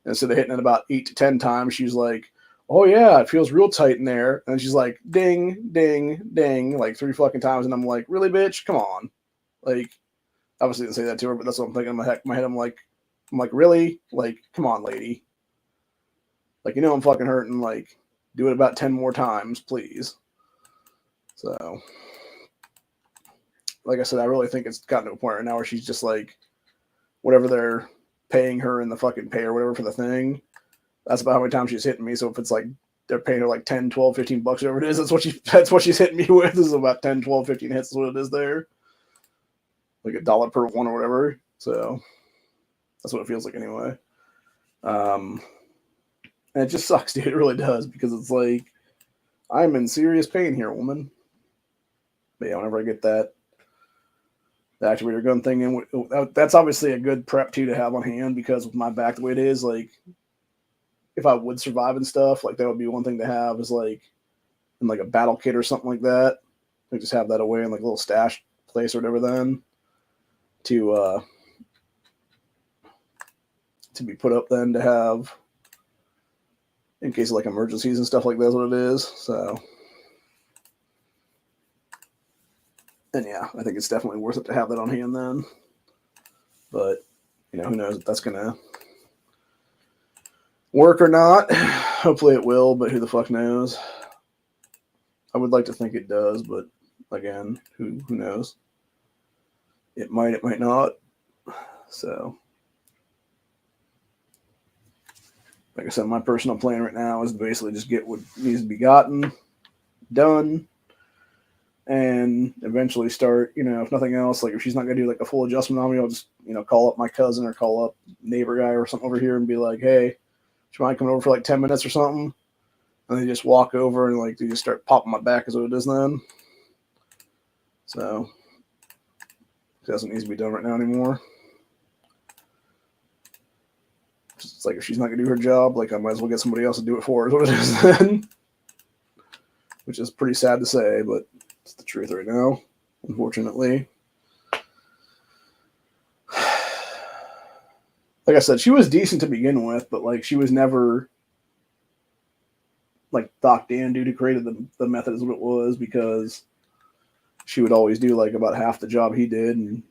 instead of hitting it about 8 to 10 times, she's like, oh yeah, it feels real tight in there. And she's like, ding, ding, ding, like 3 fucking times. And I'm like, really, bitch? Come on. Like, obviously didn't say that to her, but that's what I'm thinking in my head. I'm like, really? Like, come on, lady. Like, I'm fucking hurting. Like, do it about 10 more times, please. So, like I said, I really think it's gotten to a point right now where she's just like, whatever they're paying her in the fucking pay or whatever for the thing, that's about how many times she's hitting me. So if it's like they're paying her like 10, 12, 15 bucks, whatever it is, that's what she's hitting me with, is about 10, 12, 15 hits is what it is there. Like $1 per one or whatever. So that's what it feels like anyway. And it just sucks, dude. It really does, because it's like, I'm in serious pain here, woman. But yeah, whenever I get the activator gun thing in, that's obviously a good prep too to have on hand, because with my back the way it is, like, if I would survive and stuff, like, that would be one thing to have, is like, in like a battle kit or something like that. Like just have that away in like a little stash place or whatever then to be put up then to have in case of like emergencies and stuff like that's what it is. So and yeah, I think it's definitely worth it to have that on hand then. But you know, who knows if that's gonna work or not. Hopefully it will, but who the fuck knows? I would like to think it does, but again, who knows? It might not. So, like I said, my personal plan right now is to basically just get what needs to be gotten, done, and eventually start, you know, if nothing else, like if she's not going to do like a full adjustment on me, I'll just, you know, call up my cousin or call up neighbor guy or something over here and be like, hey, do you mind coming over for like 10 minutes or something? And they just walk over and like they just start popping my back is what it is then. So it doesn't need to be done right now anymore. It's like if she's not gonna do her job, like I might as well get somebody else to do it for her is what it is then. Which is pretty sad to say, but it's the truth right now, unfortunately. Like I said, she was decent to begin with, but like she was never like Doc Dan dude who created the method is what it was, because she would always do like about half the job he did. And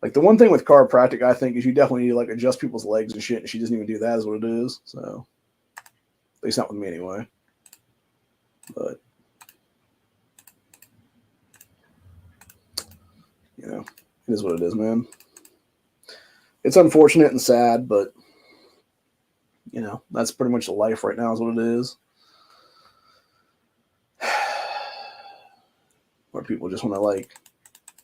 like the one thing with chiropractic, I think, is you definitely need to like adjust people's legs and shit, and she doesn't even do that is what it is. So at least not with me anyway. But you know, it is what it is, man. It's unfortunate and sad, but you know, that's pretty much the life right now is what it is. Where people just want to like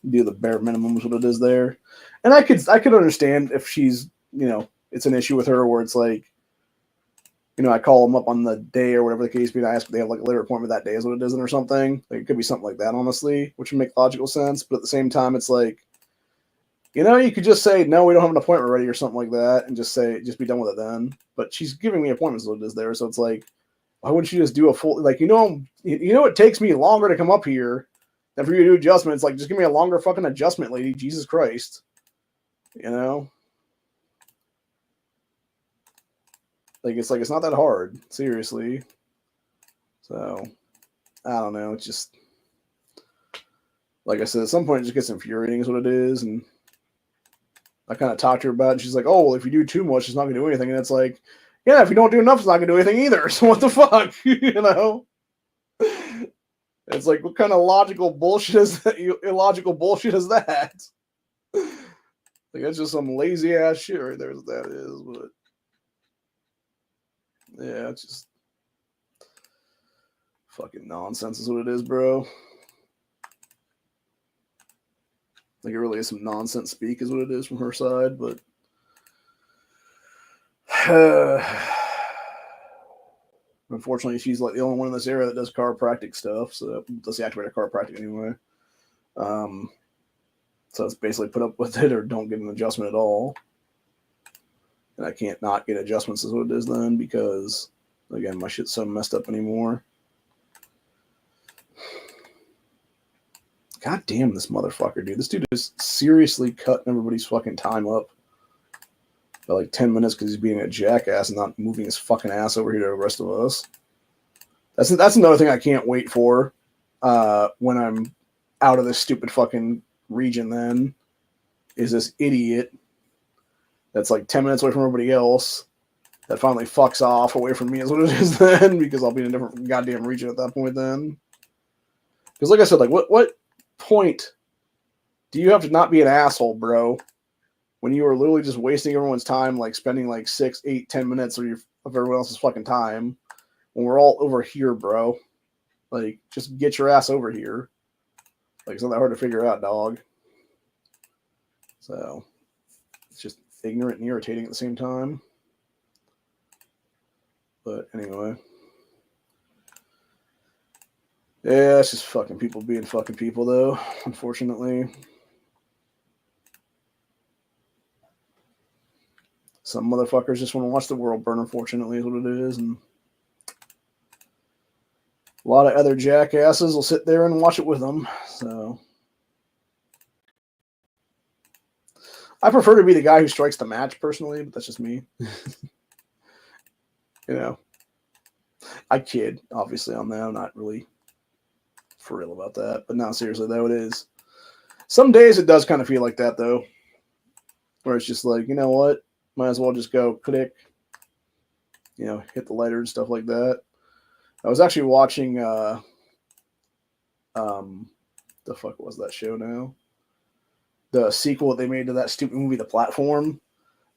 do the bare minimum is what it is there. And I could understand if she's, you know, it's an issue with her where it's like, you know, I call them up on the day or whatever the case be, and I ask if they have like a later appointment that day is what it isn't or something. Like it could be something like that, honestly, which would make logical sense. But at the same time, it's like, you know, you could just say, no, we don't have an appointment ready or something like that, and just be done with it then. But she's giving me appointments, what it is there. So it's like, why wouldn't she just do a full, like, you know, it takes me longer to come up here than for you to do adjustments. Like, just give me a longer fucking adjustment, lady. Jesus Christ. You know? It's not that hard. Seriously. So, I don't know. It's just, like I said, at some point it just gets infuriating is what it is. And I kind of talked to her about it, and she's like, oh, well, if you do too much, it's not going to do anything. And it's like, yeah, if you don't do enough, it's not going to do anything either. So what the fuck? You know? It's like, what kind of logical bullshit is that? Illogical bullshit is that? Like, that's just some lazy ass shit right there. That is, but yeah, it's just fucking nonsense is what it is, bro. Like, it really is some nonsense speak is what it is from her side, but unfortunately, she's like the only one in this area that does chiropractic stuff, so does the activated chiropractic anyway. So it's basically put up with it or don't get an adjustment at all. And I can't not get adjustments is what it is then, because again, my shit's so messed up anymore. God damn this motherfucker, dude. This dude is seriously cutting everybody's fucking time up by like 10 minutes because he's being a jackass and not moving his fucking ass over here to the rest of us. That's another thing I can't wait for when I'm out of this stupid fucking region then, is this idiot that's like 10 minutes away from everybody else that finally fucks off away from me is what it is then, because I'll be in a different goddamn region at that point then. Because like I said, like what point do you have to not be an asshole, bro, when you are literally just wasting everyone's time, like spending like 6, 8, 10 minutes of everyone else's fucking time when we're all over here, bro? Like, just get your ass over here. Like, it's not that hard to figure out, dog. So, it's just ignorant and irritating at the same time. But anyway. Yeah, it's just fucking people being fucking people, though, unfortunately. Some motherfuckers just want to watch the world burn, unfortunately, is what it is. And A lot of other jackasses will sit there and watch it with them. So I prefer to be the guy who strikes the match personally, but that's just me. You know, I kid, obviously, on that. I'm not really for real about that. But no, seriously, though, it is. Some days it does kind of feel like that, though, where it's just like, you know what? Might as well just go click, hit the lighter and stuff like that. I was actually watching, the fuck was that show now? The sequel they made to that stupid movie, The Platform.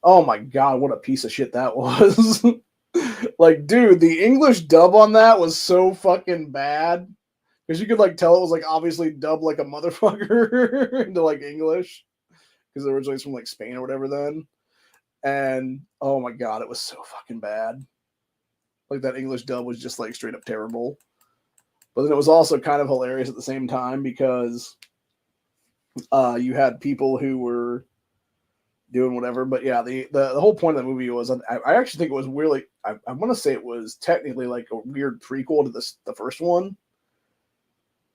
Oh my god, what a piece of shit that was. Like, dude, the English dub on that was so fucking bad. Because you could, like, tell it was, like, obviously dubbed like a motherfucker into, like, English. Because originally it's from, like, Spain or whatever then. And, oh my god, it was so fucking bad. Like, that English dub was just, like, straight up terrible. But then it was also kind of hilarious at the same time because you had people who were doing whatever. But yeah, the whole point of the movie was, I actually think it was really, I want to say it was technically like a weird prequel to the first one.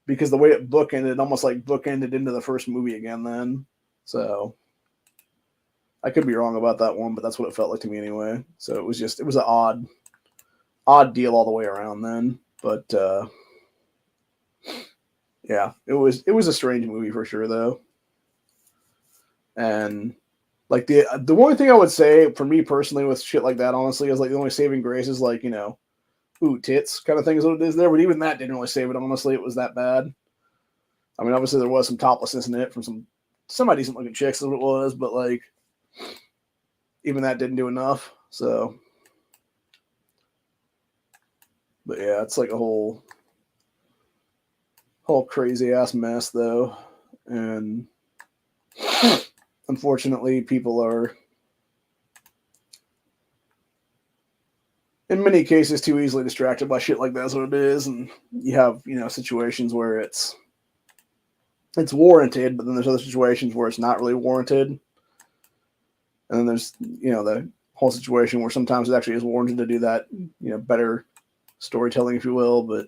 Because the way it bookended, almost like bookended into the first movie again then. So I could be wrong about that one, but that's what it felt like to me anyway. So it was an odd deal all the way around then. But yeah, it was a strange movie for sure though. And like the only thing I would say for me personally with shit like that, honestly, is like the only saving grace is like, ooh, tits kind of thing is what it is there. But even that didn't really save it, honestly. It was that bad. I mean, obviously there was some toplessness in it from some semi-decent looking chicks is what it was, but like even that didn't do enough. So, but yeah, it's like a whole crazy ass mess though. And unfortunately, people are in many cases too easily distracted by shit like that's what it is. And you have, situations where it's warranted, but then there's other situations where it's not really warranted. And then there's, the whole situation where sometimes it actually is warranted to do that, better storytelling, if you will. But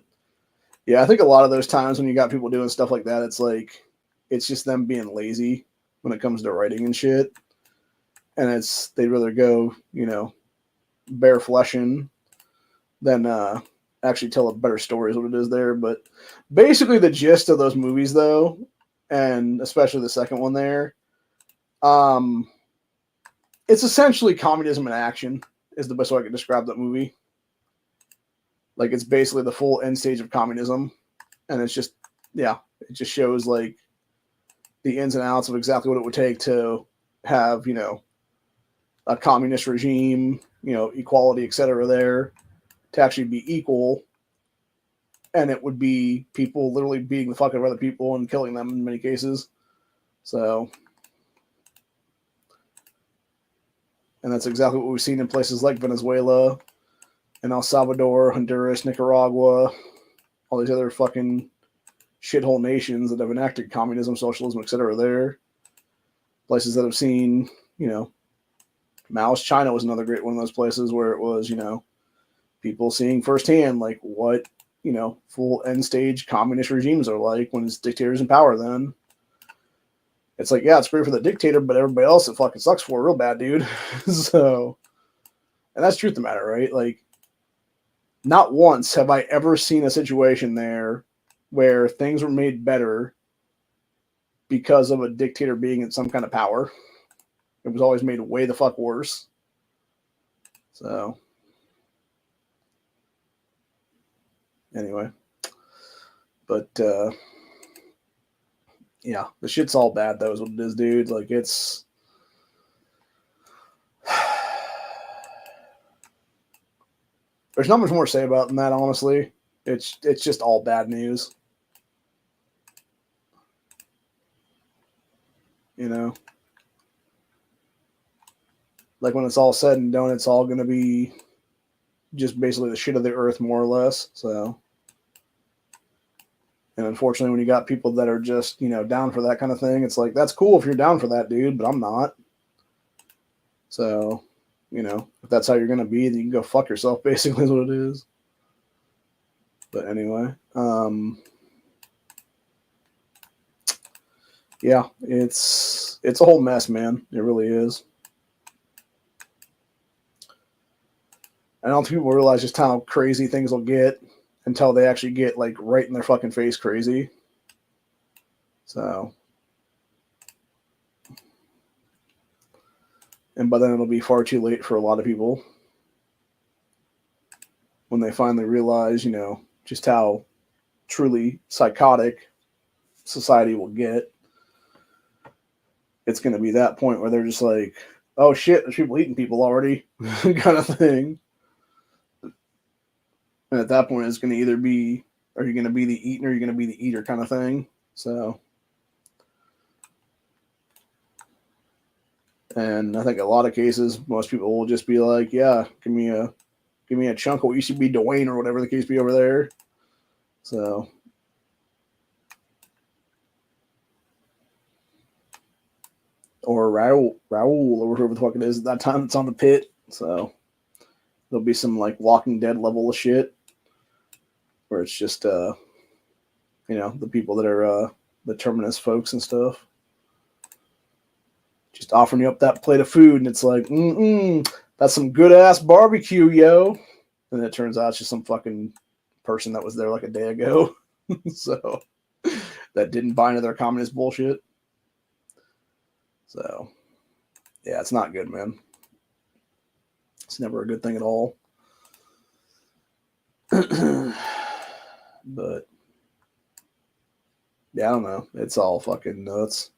yeah, I think a lot of those times when you got people doing stuff like that, it's like, it's just them being lazy when it comes to writing and shit. And they'd rather go, bare fleshing than actually tell a better story is what it is there. But basically the gist of those movies though, and especially the second one there, it's essentially communism in action is the best way I could describe that movie. Like it's basically the full end stage of communism. And it's just, yeah, it just shows like the ins and outs of exactly what it would take to have, a communist regime, equality, etc. there to actually be equal. And it would be people literally beating the fuck out of other people and killing them in many cases. So, and that's exactly what we've seen in places like Venezuela and El Salvador, Honduras, Nicaragua, all these other fucking shithole nations that have enacted communism, socialism, etc. there. Places that have seen, Mao's China was another great one of those places where it was, people seeing firsthand like what, full end stage communist regimes are like when it's dictators in power. Then it's like, yeah, it's great for the dictator, but everybody else it fucking sucks for real bad, dude. So, and that's truth of the matter, right? Like, not once have I ever seen a situation there where things were made better because of a dictator being in some kind of power. It was always made way the fuck worse. So, anyway, but yeah, the shit's all bad though, is what it is, dude. Like it's there's not much more to say about than that, honestly. It's just all bad news. Like when it's all said and done, it's all gonna be just basically the shit of the earth, more or less. So, and unfortunately, when you got people that are just, down for that kind of thing, it's like, that's cool if you're down for that, dude, but I'm not. So, if that's how you're going to be, then you can go fuck yourself, basically, is what it is. But anyway, yeah, it's a whole mess, man. It really is. I don't think people realize just how crazy things will get until they actually get like right in their fucking face crazy. So, and by then it'll be far too late for a lot of people when they finally realize, you know, just how truly psychotic society will get. It's going to be that point where they're just like, oh shit, there's people eating people already, kind of thing. And at that point, it's going to either be, are you going to be the eaten or are you going to be the eater kind of thing? So, and I think a lot of cases, most people will just be like, yeah, give me a chunk of what used to be Dwayne or whatever the case be over there. So, or Raul or whatever the fuck it is at that time it's on the pit. So there'll be some like Walking Dead level of shit where it's just you know, the people that are the terminus folks and stuff just offering you up that plate of food, and it's like, that's some good ass barbecue, yo. And it turns out it's just some fucking person that was there like a day ago. So that didn't buy into their communist bullshit. So yeah, it's not good, man. It's never a good thing at all. But yeah, I don't know. It's all fucking nuts.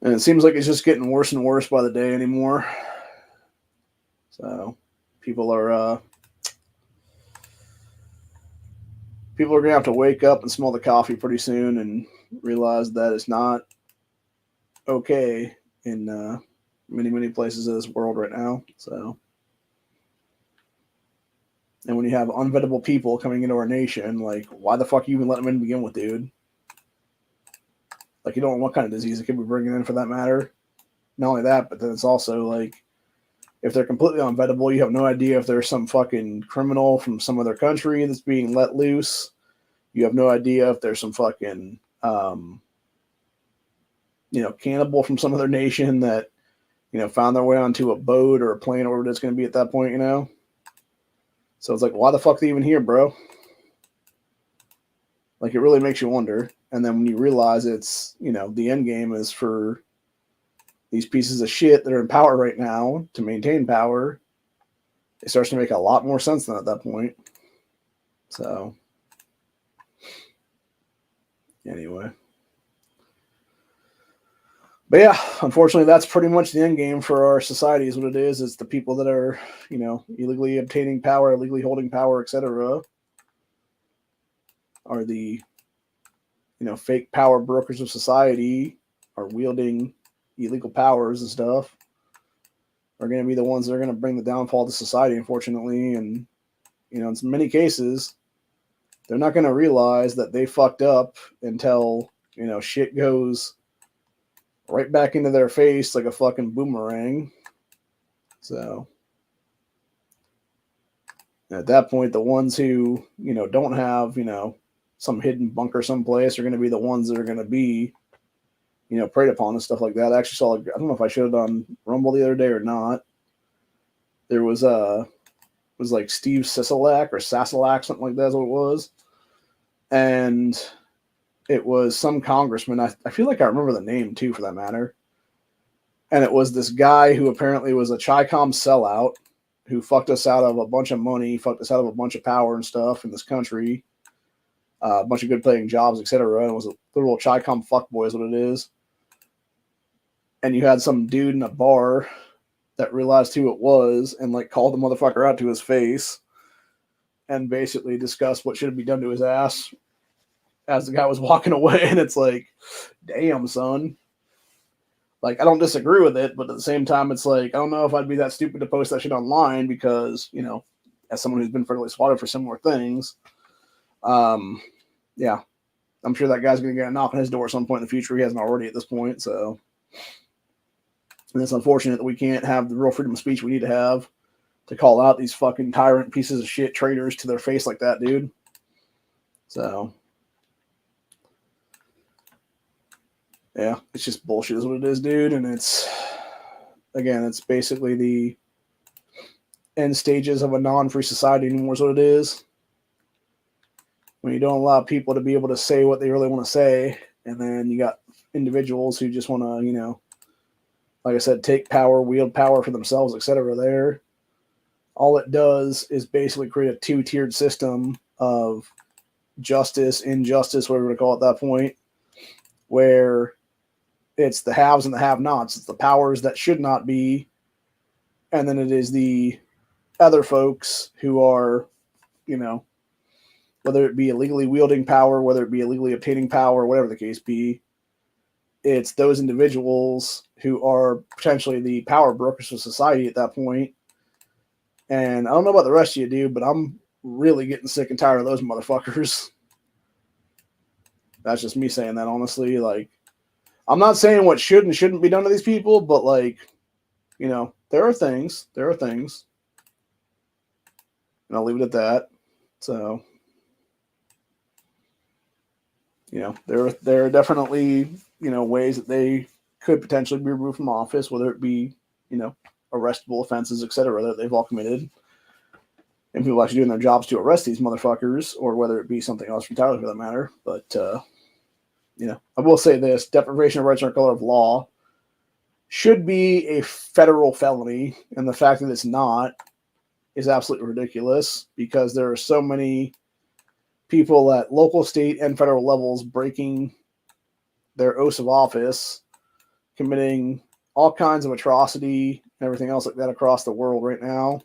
And it seems like it's just getting worse and worse by the day anymore. So people are gonna have to wake up and smell the coffee pretty soon and realize that it's not okay in many places of this world right now. So, and when you have unvetable people coming into our nation, like, why the fuck you even let them in to begin with, dude? Like, you don't know what kind of disease it could be bringing in for that matter. Not only that, but then it's also like, if they're completely unvetable, you have no idea if there's some fucking criminal from some other country that's being let loose. You have no idea if there's some fucking, you know, cannibal from some other nation that, you know, found their way onto a boat or a plane or whatever it's going to be at that point, you know? So it's like, why the fuck are they even here, bro? Like, it really makes you wonder. And then when you realize it's, you know, the end game is for these pieces of shit that are in power right now to maintain power, it starts to make a lot more sense than at that point. So, anyway. But yeah, unfortunately, that's pretty much the end game for our society is what it is. It's the people that are, you know, illegally obtaining power, illegally holding power, etc., are the, you know, fake power brokers of society, are wielding illegal powers and stuff, are going to be the ones that are going to bring the downfall to society, unfortunately. And, you know, in many cases, they're not going to realize that they fucked up until, you know, shit goes right back into their face like a fucking boomerang. So at that point, the ones who, you know, don't have, you know, some hidden bunker someplace are going to be the ones that are going to be, you know, preyed upon and stuff like that. I actually saw, I don't know if I showed it on Rumble the other day or not. There was like Steve Sisolak or Sasolak, something like that is what it was. And it was some congressman. I feel like I remember the name too, for that matter. And it was this guy who apparently was a Chi-Com sellout who fucked us out of a bunch of money, fucked us out of a bunch of power and stuff in this country, a bunch of good paying jobs, etc. It was a literal Chi-Com fuckboy is what it is. And you had some dude in a bar that realized who it was and like called the motherfucker out to his face and basically discussed what should be done to his ass as the guy was walking away. And it's like, damn, son. Like, I don't disagree with it, but at the same time, it's like, I don't know if I'd be that stupid to post that shit online because, you know, as someone who's been fairly swatted for similar things, yeah, I'm sure that guy's going to get a knock on his door at some point in the future. He hasn't already at this point, so. And it's unfortunate that we can't have the real freedom of speech we need to have to call out these fucking tyrant pieces of shit traitors to their face like that, dude. So, yeah, it's just bullshit is what it is, dude. And it's, again, it's basically the end stages of a non-free society anymore is what it is. When you don't allow people to be able to say what they really want to say, and then you got individuals who just want to, you know, like I said, take power, wield power for themselves, etc. There, all it does is basically create a two-tiered system of justice, injustice, whatever you call it at that point, where it's the haves and the have-nots. It's the powers that should not be, and then it is the other folks who are, you know, whether it be illegally wielding power, whether it be illegally obtaining power, whatever the case be, it's those individuals who are potentially the power brokers of society at that point. And I don't know about the rest of you, dude, but I'm really getting sick and tired of those motherfuckers. That's just me saying that, honestly. Like, I'm not saying what should and shouldn't be done to these people, but, like, you know, there are things. And I'll leave it at that. So, you know, there are definitely, you know, ways that they could potentially be removed from office, whether it be, you know, arrestable offenses, etc., that they've all committed, and people actually doing their jobs to arrest these motherfuckers, or whether it be something else entirely for that matter. But, you know, I will say this: deprivation of rights under color of law should be a federal felony, and the fact that it's not is absolutely ridiculous, because there are so many people at local, state, and federal levels breaking their oaths of office, committing all kinds of atrocity and everything else like that across the world right now,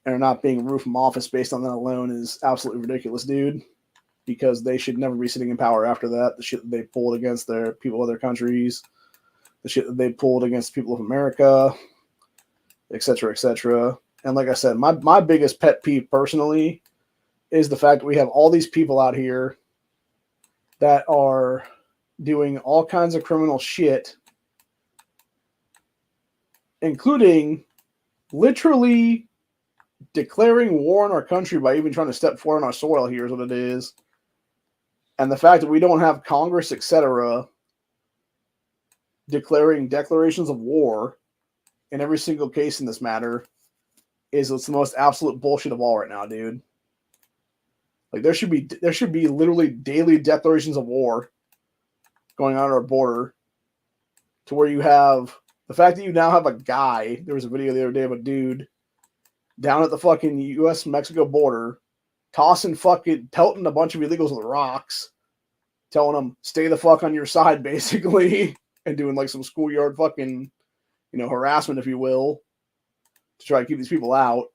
and are not being removed from office based on that alone is absolutely ridiculous, dude, because they should never be sitting in power after that. The shit that they pulled against their people of their countries, the shit that they pulled against the people of America, etc., etc. And like I said, my biggest pet peeve personally is the fact that we have all these people out here that are doing all kinds of criminal shit, including literally declaring war on our country by even trying to step foot on our soil here is what it is. And the fact that we don't have Congress, etc., declaring declarations of war in every single case in this matter is the most absolute bullshit of all right now, dude. Like, there should be literally daily declarations of war going on at our border, to where you have the fact that you now have a guy. There was a video the other day of a dude down at the fucking U.S.-Mexico border pelting a bunch of illegals with rocks, telling them stay the fuck on your side, basically, and doing like some schoolyard fucking, you know, harassment, if you will, to try to keep these people out.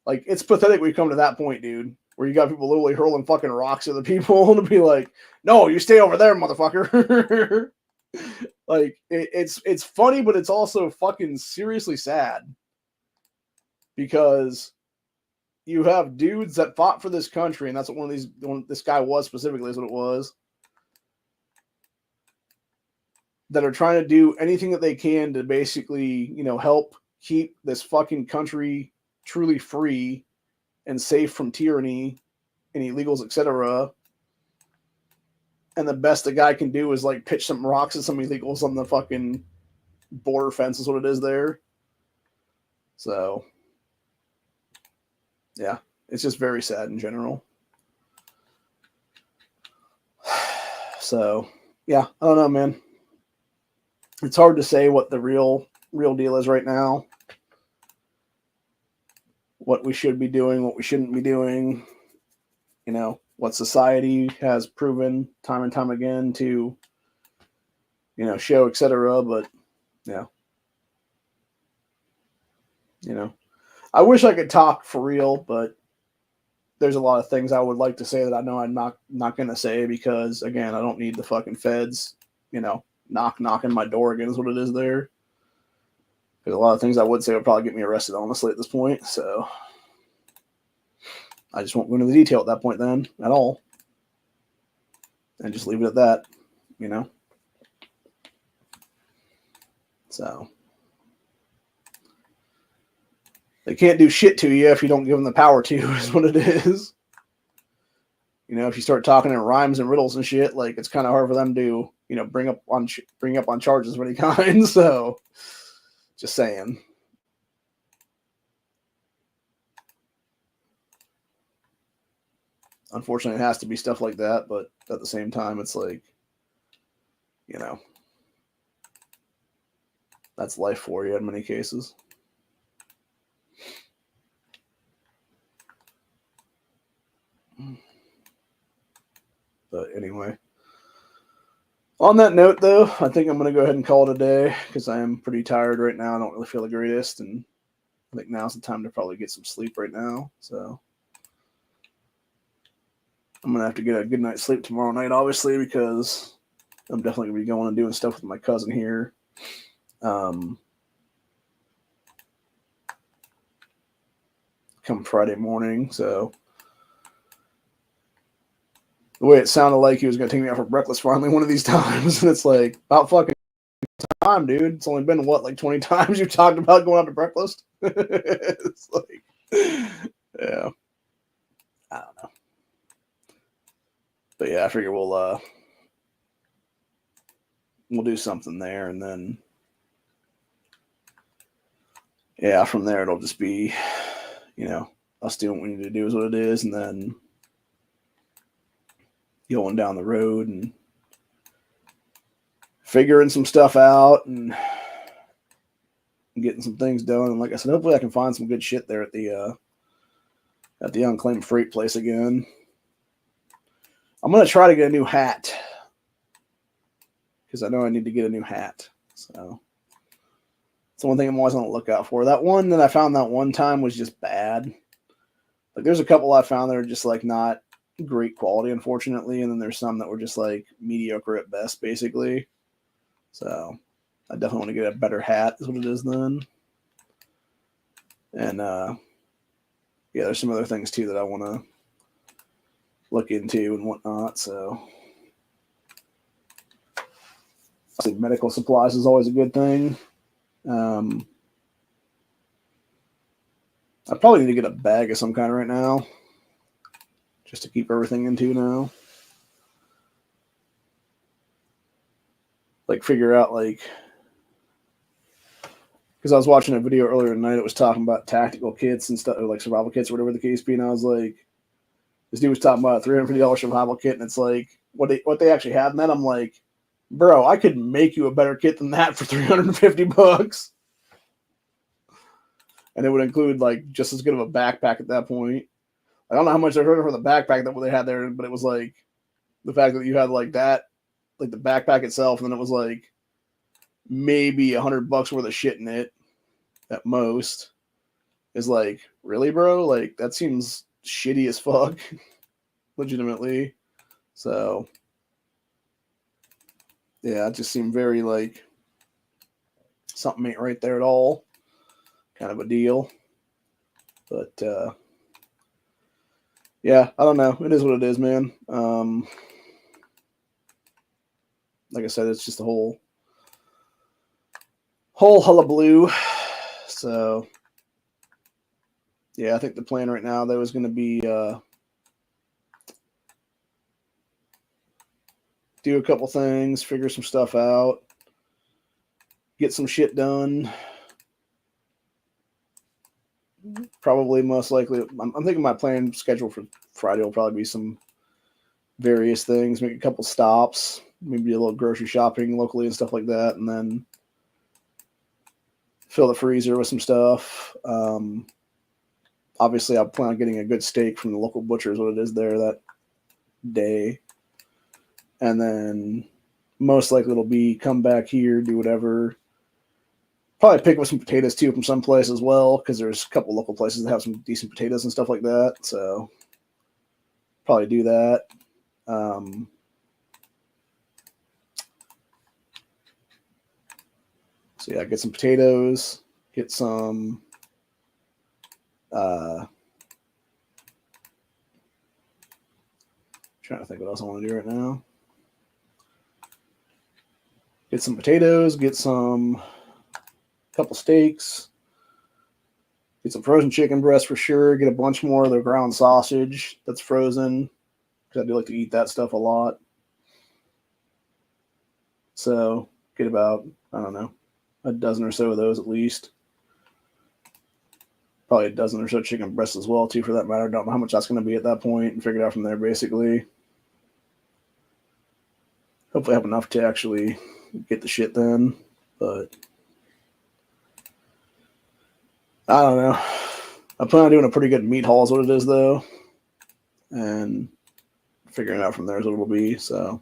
Like, it's pathetic we've come to that point, dude, where you got people literally hurling fucking rocks at the people to be like, no, you stay over there, motherfucker. Like, it's funny, but it's also fucking seriously sad, because you have dudes that fought for this country, and that's what this guy was specifically, is what it was, that are trying to do anything that they can to basically, you know, help keep this fucking country truly free and safe from tyranny and illegals, etc. And the best the guy can do is like pitch some rocks at some illegals on the fucking border fence is what it is there. So, yeah, it's just very sad in general. So, yeah, I don't know, man. It's hard to say what the real deal is right now. What we should be doing, what we shouldn't be doing. You know, what society has proven time and time again to, you know, show, etc. But, yeah. You know, I wish I could talk for real, but there's a lot of things I would like to say that I know I'm not going to say, because, again, I don't need the fucking feds, you know, knocking my door again is what it is there. There's a lot of things I would say would probably get me arrested, honestly, at this point. So I just won't go into the detail at that point then at all. And just leave it at that, you know? So, they can't do shit to you if you don't give them the power to, is what it is. You know, if you start talking in rhymes and riddles and shit, like it's kind of hard for them to, you know, bring up on charges of any kind. So, just saying. Unfortunately, it has to be stuff like that, but at the same time, it's like, you know, that's life for you in many cases. But anyway, on that note, though, I think I'm going to go ahead and call it a day because I am pretty tired right now. I don't really feel the greatest, and I think now's the time to probably get some sleep right now. So I'm going to have to get a good night's sleep tomorrow night, obviously, because I'm definitely going to be going and doing stuff with my cousin here. Come Friday morning, so the way it sounded like he was going to take me out for breakfast finally one of these times, and it's like, about fucking time, dude. It's only been, what, like 20 times you talked about going out to breakfast? It's like, yeah. I don't know. But yeah, I figure we'll do something there, and then yeah, from there it'll just be, you know, us doing what we need to do is what it is, and then going down the road and figuring some stuff out and getting some things done. And like I said, hopefully I can find some good shit there at the Unclaimed Freight place again. I'm gonna try to get a new hat because I know I need to get a new hat. So it's the one thing I'm always on the lookout for. That one that I found that one time was just bad. Like there's a couple I found that are just like not great quality, unfortunately, and then there's some that were just like mediocre at best, basically. So I definitely want to get a better hat, is what it is then. And yeah, there's some other things too that I want to look into and whatnot. So I think medical supplies is always a good thing. I probably need to get a bag of some kind right now, just to keep everything into now. Like figure out like, because I was watching a video earlier tonight. It was talking about tactical kits and stuff, or like survival kits or whatever the case be. And I was like, this dude was talking about a $350 survival kit, and it's like what they actually had in that. I'm like, bro, I could make you a better kit than that for $350. And it would include like just as good of a backpack at that point. I don't know how much they're hurting for the backpack that they had there, but it was like the fact that you had like that, like the backpack itself, and then it was like maybe $100 worth of shit in it at most. Is like, really, bro? Like that seems shitty as fuck, legitimately. So yeah, it just seemed very like something ain't right there at all, kind of a deal. But yeah, I don't know. It is what it is, man. Like I said, it's just a whole hullabaloo. So yeah, I think the plan right now though is going to be do a couple things, figure some stuff out, get some shit done. Probably, most likely, I'm thinking my plan schedule for Friday will probably be some various things, make a couple stops, maybe a little grocery shopping locally and stuff like that, and then fill the freezer with some stuff. Obviously, I plan on getting a good steak from the local butcher, is what it is there that day. And then most likely it'll be come back here, do whatever. Probably pick up some potatoes too from some place as well, because there's a couple local places that have some decent potatoes and stuff like that. So probably do that. So yeah, get some potatoes, get some trying to think what else I want to do right now. Get some potatoes, get some couple steaks, Get some frozen chicken breast for sure. Get a bunch more of the ground sausage that's frozen, because I do like to eat that stuff a lot. So get about, I don't know, a dozen or so of those at least. Probably a dozen or so chicken breasts as well, too, for that matter. Don't know how much that's going to be at that point, and figure it out from there, basically. Hopefully I have enough to actually get the shit done, but I don't know. I plan on doing a pretty good meat haul is what it is, though, and figuring it out from there is what it'll be. So,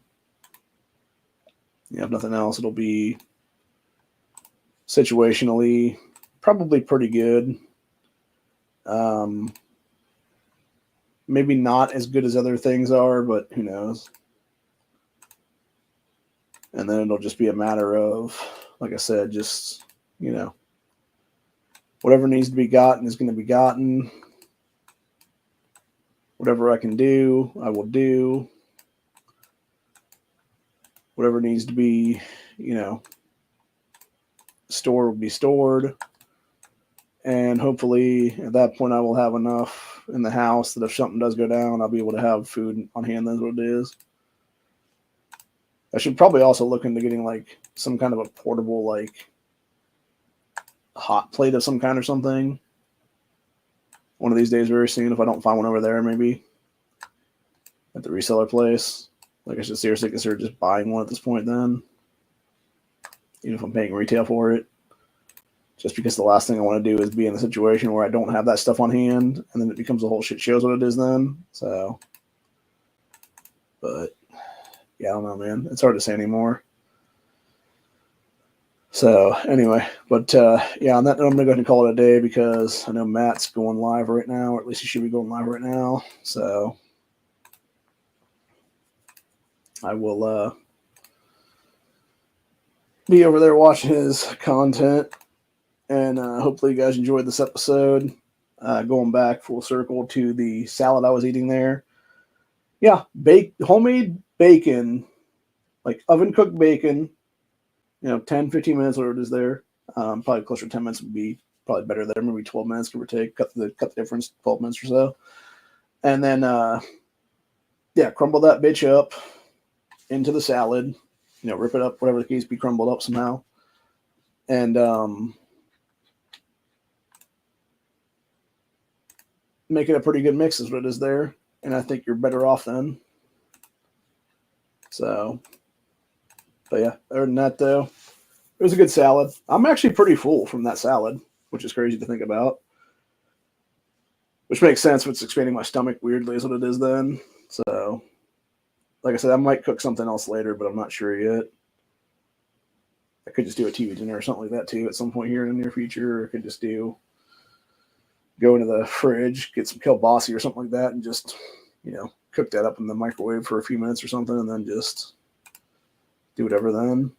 yeah, if nothing else, it'll be situationally probably pretty good. Maybe not as good as other things are, but who knows? And then it'll just be a matter of, like I said, just, whatever needs to be gotten is going to be gotten. Whatever I can do, I will do. Whatever needs to be, stored will be stored. And hopefully at that point I will have enough in the house that if something does go down, I'll be able to have food on hand. That's what it is. I should probably also look into getting like some kind of a portable like hot plate of some kind or something. One of these days very soon, if I don't find one over there, maybe at the reseller place. Like I should seriously consider just buying one at this point then. Even if I'm paying retail for it. Just because the last thing I want to do is be in a situation where I don't have that stuff on hand, and then it becomes a whole shit show is what it is then. So, but yeah, I don't know, man. It's hard to say anymore. So anyway, but yeah, on that note, I'm gonna go ahead and call it a day because I know Matt's going live right now, or at least he should be going live right now. So I will be over there watching his content. And hopefully you guys enjoyed this episode. Going back full circle to the salad I was eating there. Yeah, homemade bacon, like oven-cooked bacon, 10, 15 minutes, whatever it is there. Probably closer to 10 minutes would be probably better there. Maybe 12 minutes, give or take. Cut the difference, 12 minutes or so. And then, crumble that bitch up into the salad. Rip it up, whatever the case be, crumbled up somehow. And make it a pretty good mix is what it is there. And I think you're better off then. So, but yeah, other than that though, it was a good salad. I'm actually pretty full from that salad, which is crazy to think about. Which makes sense if it's expanding my stomach weirdly is what it is then. So, like I said, I might cook something else later, but I'm not sure yet. I could just do a TV dinner or something like that too at some point here in the near future. Or I could just go into the fridge, get some kielbasa or something like that, and just, cook that up in the microwave for a few minutes or something, and then just do whatever then.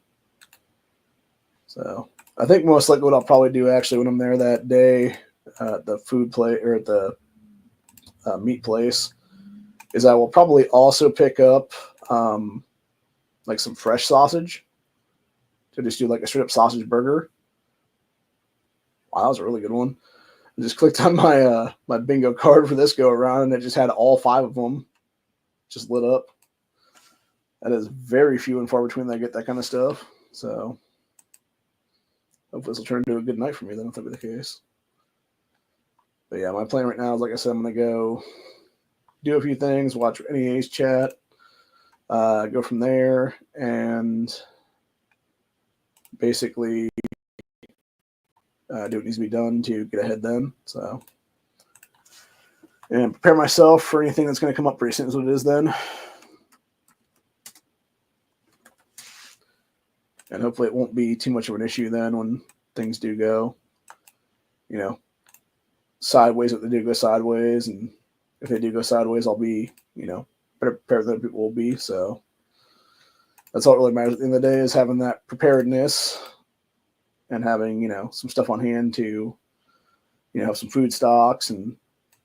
So I think most likely what I'll probably do actually when I'm there that day at the food place or at the meat place is I will probably also pick up like some fresh sausage to just do like a straight up sausage burger. Wow, that was a really good one. I just clicked on my my bingo card for this go around, and it just had all 5 of them just lit up. That is very few and far between that I get that kind of stuff. So hopefully this will turn into a good night for me then if that be the case. But yeah, my plan right now is, like I said, I'm going to go do a few things, watch NEA's chat, go from there, and basically do what needs to be done to get ahead then. So, and prepare myself for anything that's going to come up pretty soon is what it is then. And hopefully it won't be too much of an issue then when things do go, sideways if they do go sideways. And if they do go sideways, I'll be, better prepared than people will be. So that's all that really matters at the end of the day is having that preparedness and having, some stuff on hand to, have some food stocks and,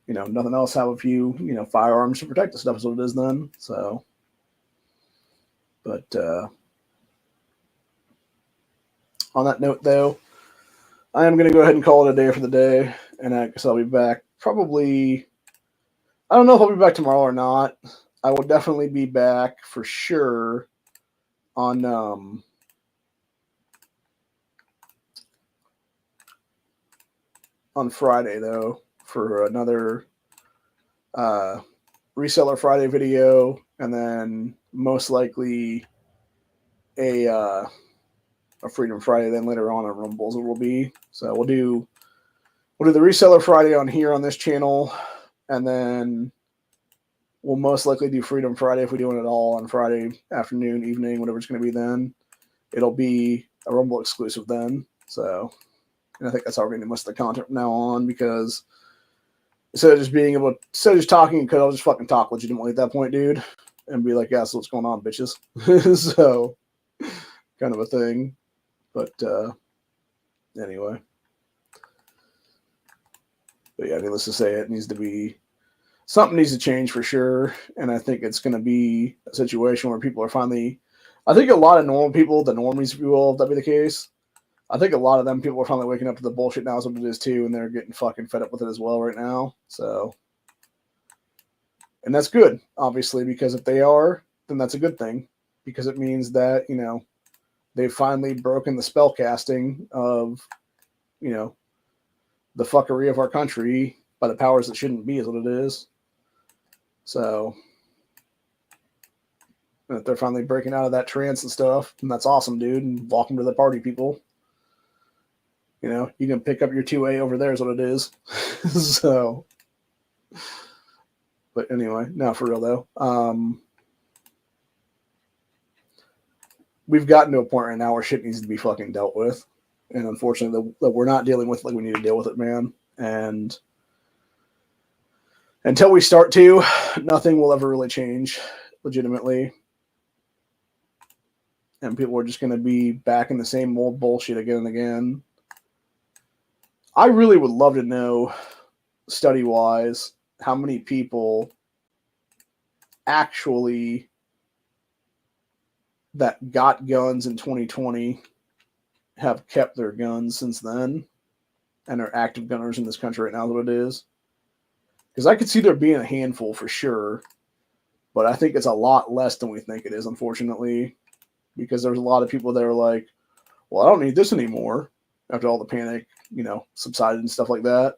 nothing else, have a few, firearms to protect the stuff is what it is then. So, but on that note, though, I am going to go ahead and call it a day for the day. And I guess I'll be back probably. I don't know if I'll be back tomorrow or not. I will definitely be back for sure on Friday though for another Reseller Friday video, and then most likely a Freedom Friday. Then later on Rumbles it will be. So we'll do the Reseller Friday on here on this channel, and then we'll most likely do Freedom Friday if we do it at all on Friday afternoon, evening, whatever it's going to be. Then it'll be a Rumble exclusive then. So, and I think that's how we're going to do most of the content from now on, because instead of just talking, because I'll just fucking talk legitimately at that point, dude, and be like, yeah, so what's going on, bitches? So, kind of a thing. But anyway. But yeah, needless to say, something needs to change for sure. And I think it's going to be a situation where people are finally, I think a lot of normal people, the normies, if you will, if that be the case, I think a lot of them people are finally waking up to the bullshit now is what it is too, and they're getting fucking fed up with it as well right now. So, and that's good, obviously, because if they are, then that's a good thing, because it means that, you know, they've finally broken the spell casting of, you know, the fuckery of our country by the powers that shouldn't be, is what it is. So, if they're finally breaking out of that trance and stuff, and that's awesome, dude, and welcome to the party, people. You know, you can pick up your 2A over there is what it is. So, but anyway, now for real though, we've gotten to a point right now where shit needs to be fucking dealt with, and unfortunately, that we're not dealing with like we need to deal with it, man. And until we start to, nothing will ever really change legitimately, and people are just going to be back in the same old bullshit again and again. I really would love to know, study-wise, how many people actually that got guns in 2020 have kept their guns since then and are active gunners in this country right now, is what it is. Because I could see there being a handful for sure, but I think it's a lot less than we think it is, unfortunately, because there's a lot of people that are like, well, I don't need this anymore after all the panic, you know, subsided and stuff like that.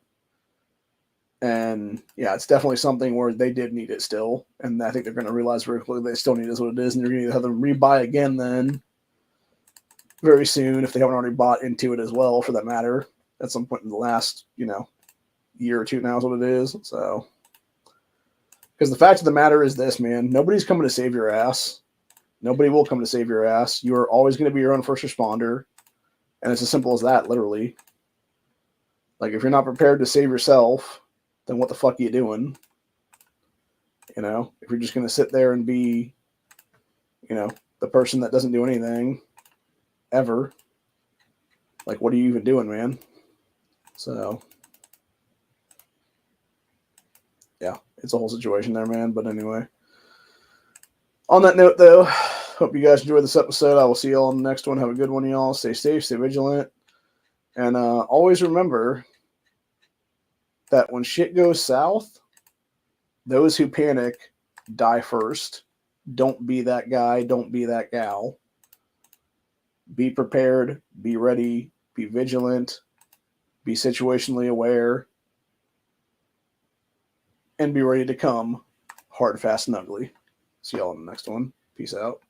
And yeah, it's definitely something where they did need it still. And I think they're going to realize very quickly they still need it, is what it is. And you're going to have them rebuy again then very soon, if they haven't already bought into it as well, for that matter, at some point in the last, you know, year or two now is what it is. So, because the fact of the matter is this, man, nobody's coming to save your ass. Nobody will come to save your ass. You are always going to be your own first responder. And it's as simple as that, literally. Like, if you're not prepared to save yourself, then what the fuck are you doing? You know, if you're just going to sit there and be, you know, the person that doesn't do anything ever, like, what are you even doing, man? So, yeah, it's a whole situation there, man. But anyway, on that note, though, hope you guys enjoyed this episode. I will see y'all on the next one. Have a good one, y'all. Stay safe, stay vigilant, and always remember that when shit goes south, those who panic die first. Don't be that guy. Don't be that gal. Be prepared. Be ready. Be vigilant. Be situationally aware. And be ready to come hard, fast, and ugly. See y'all in the next one. Peace out.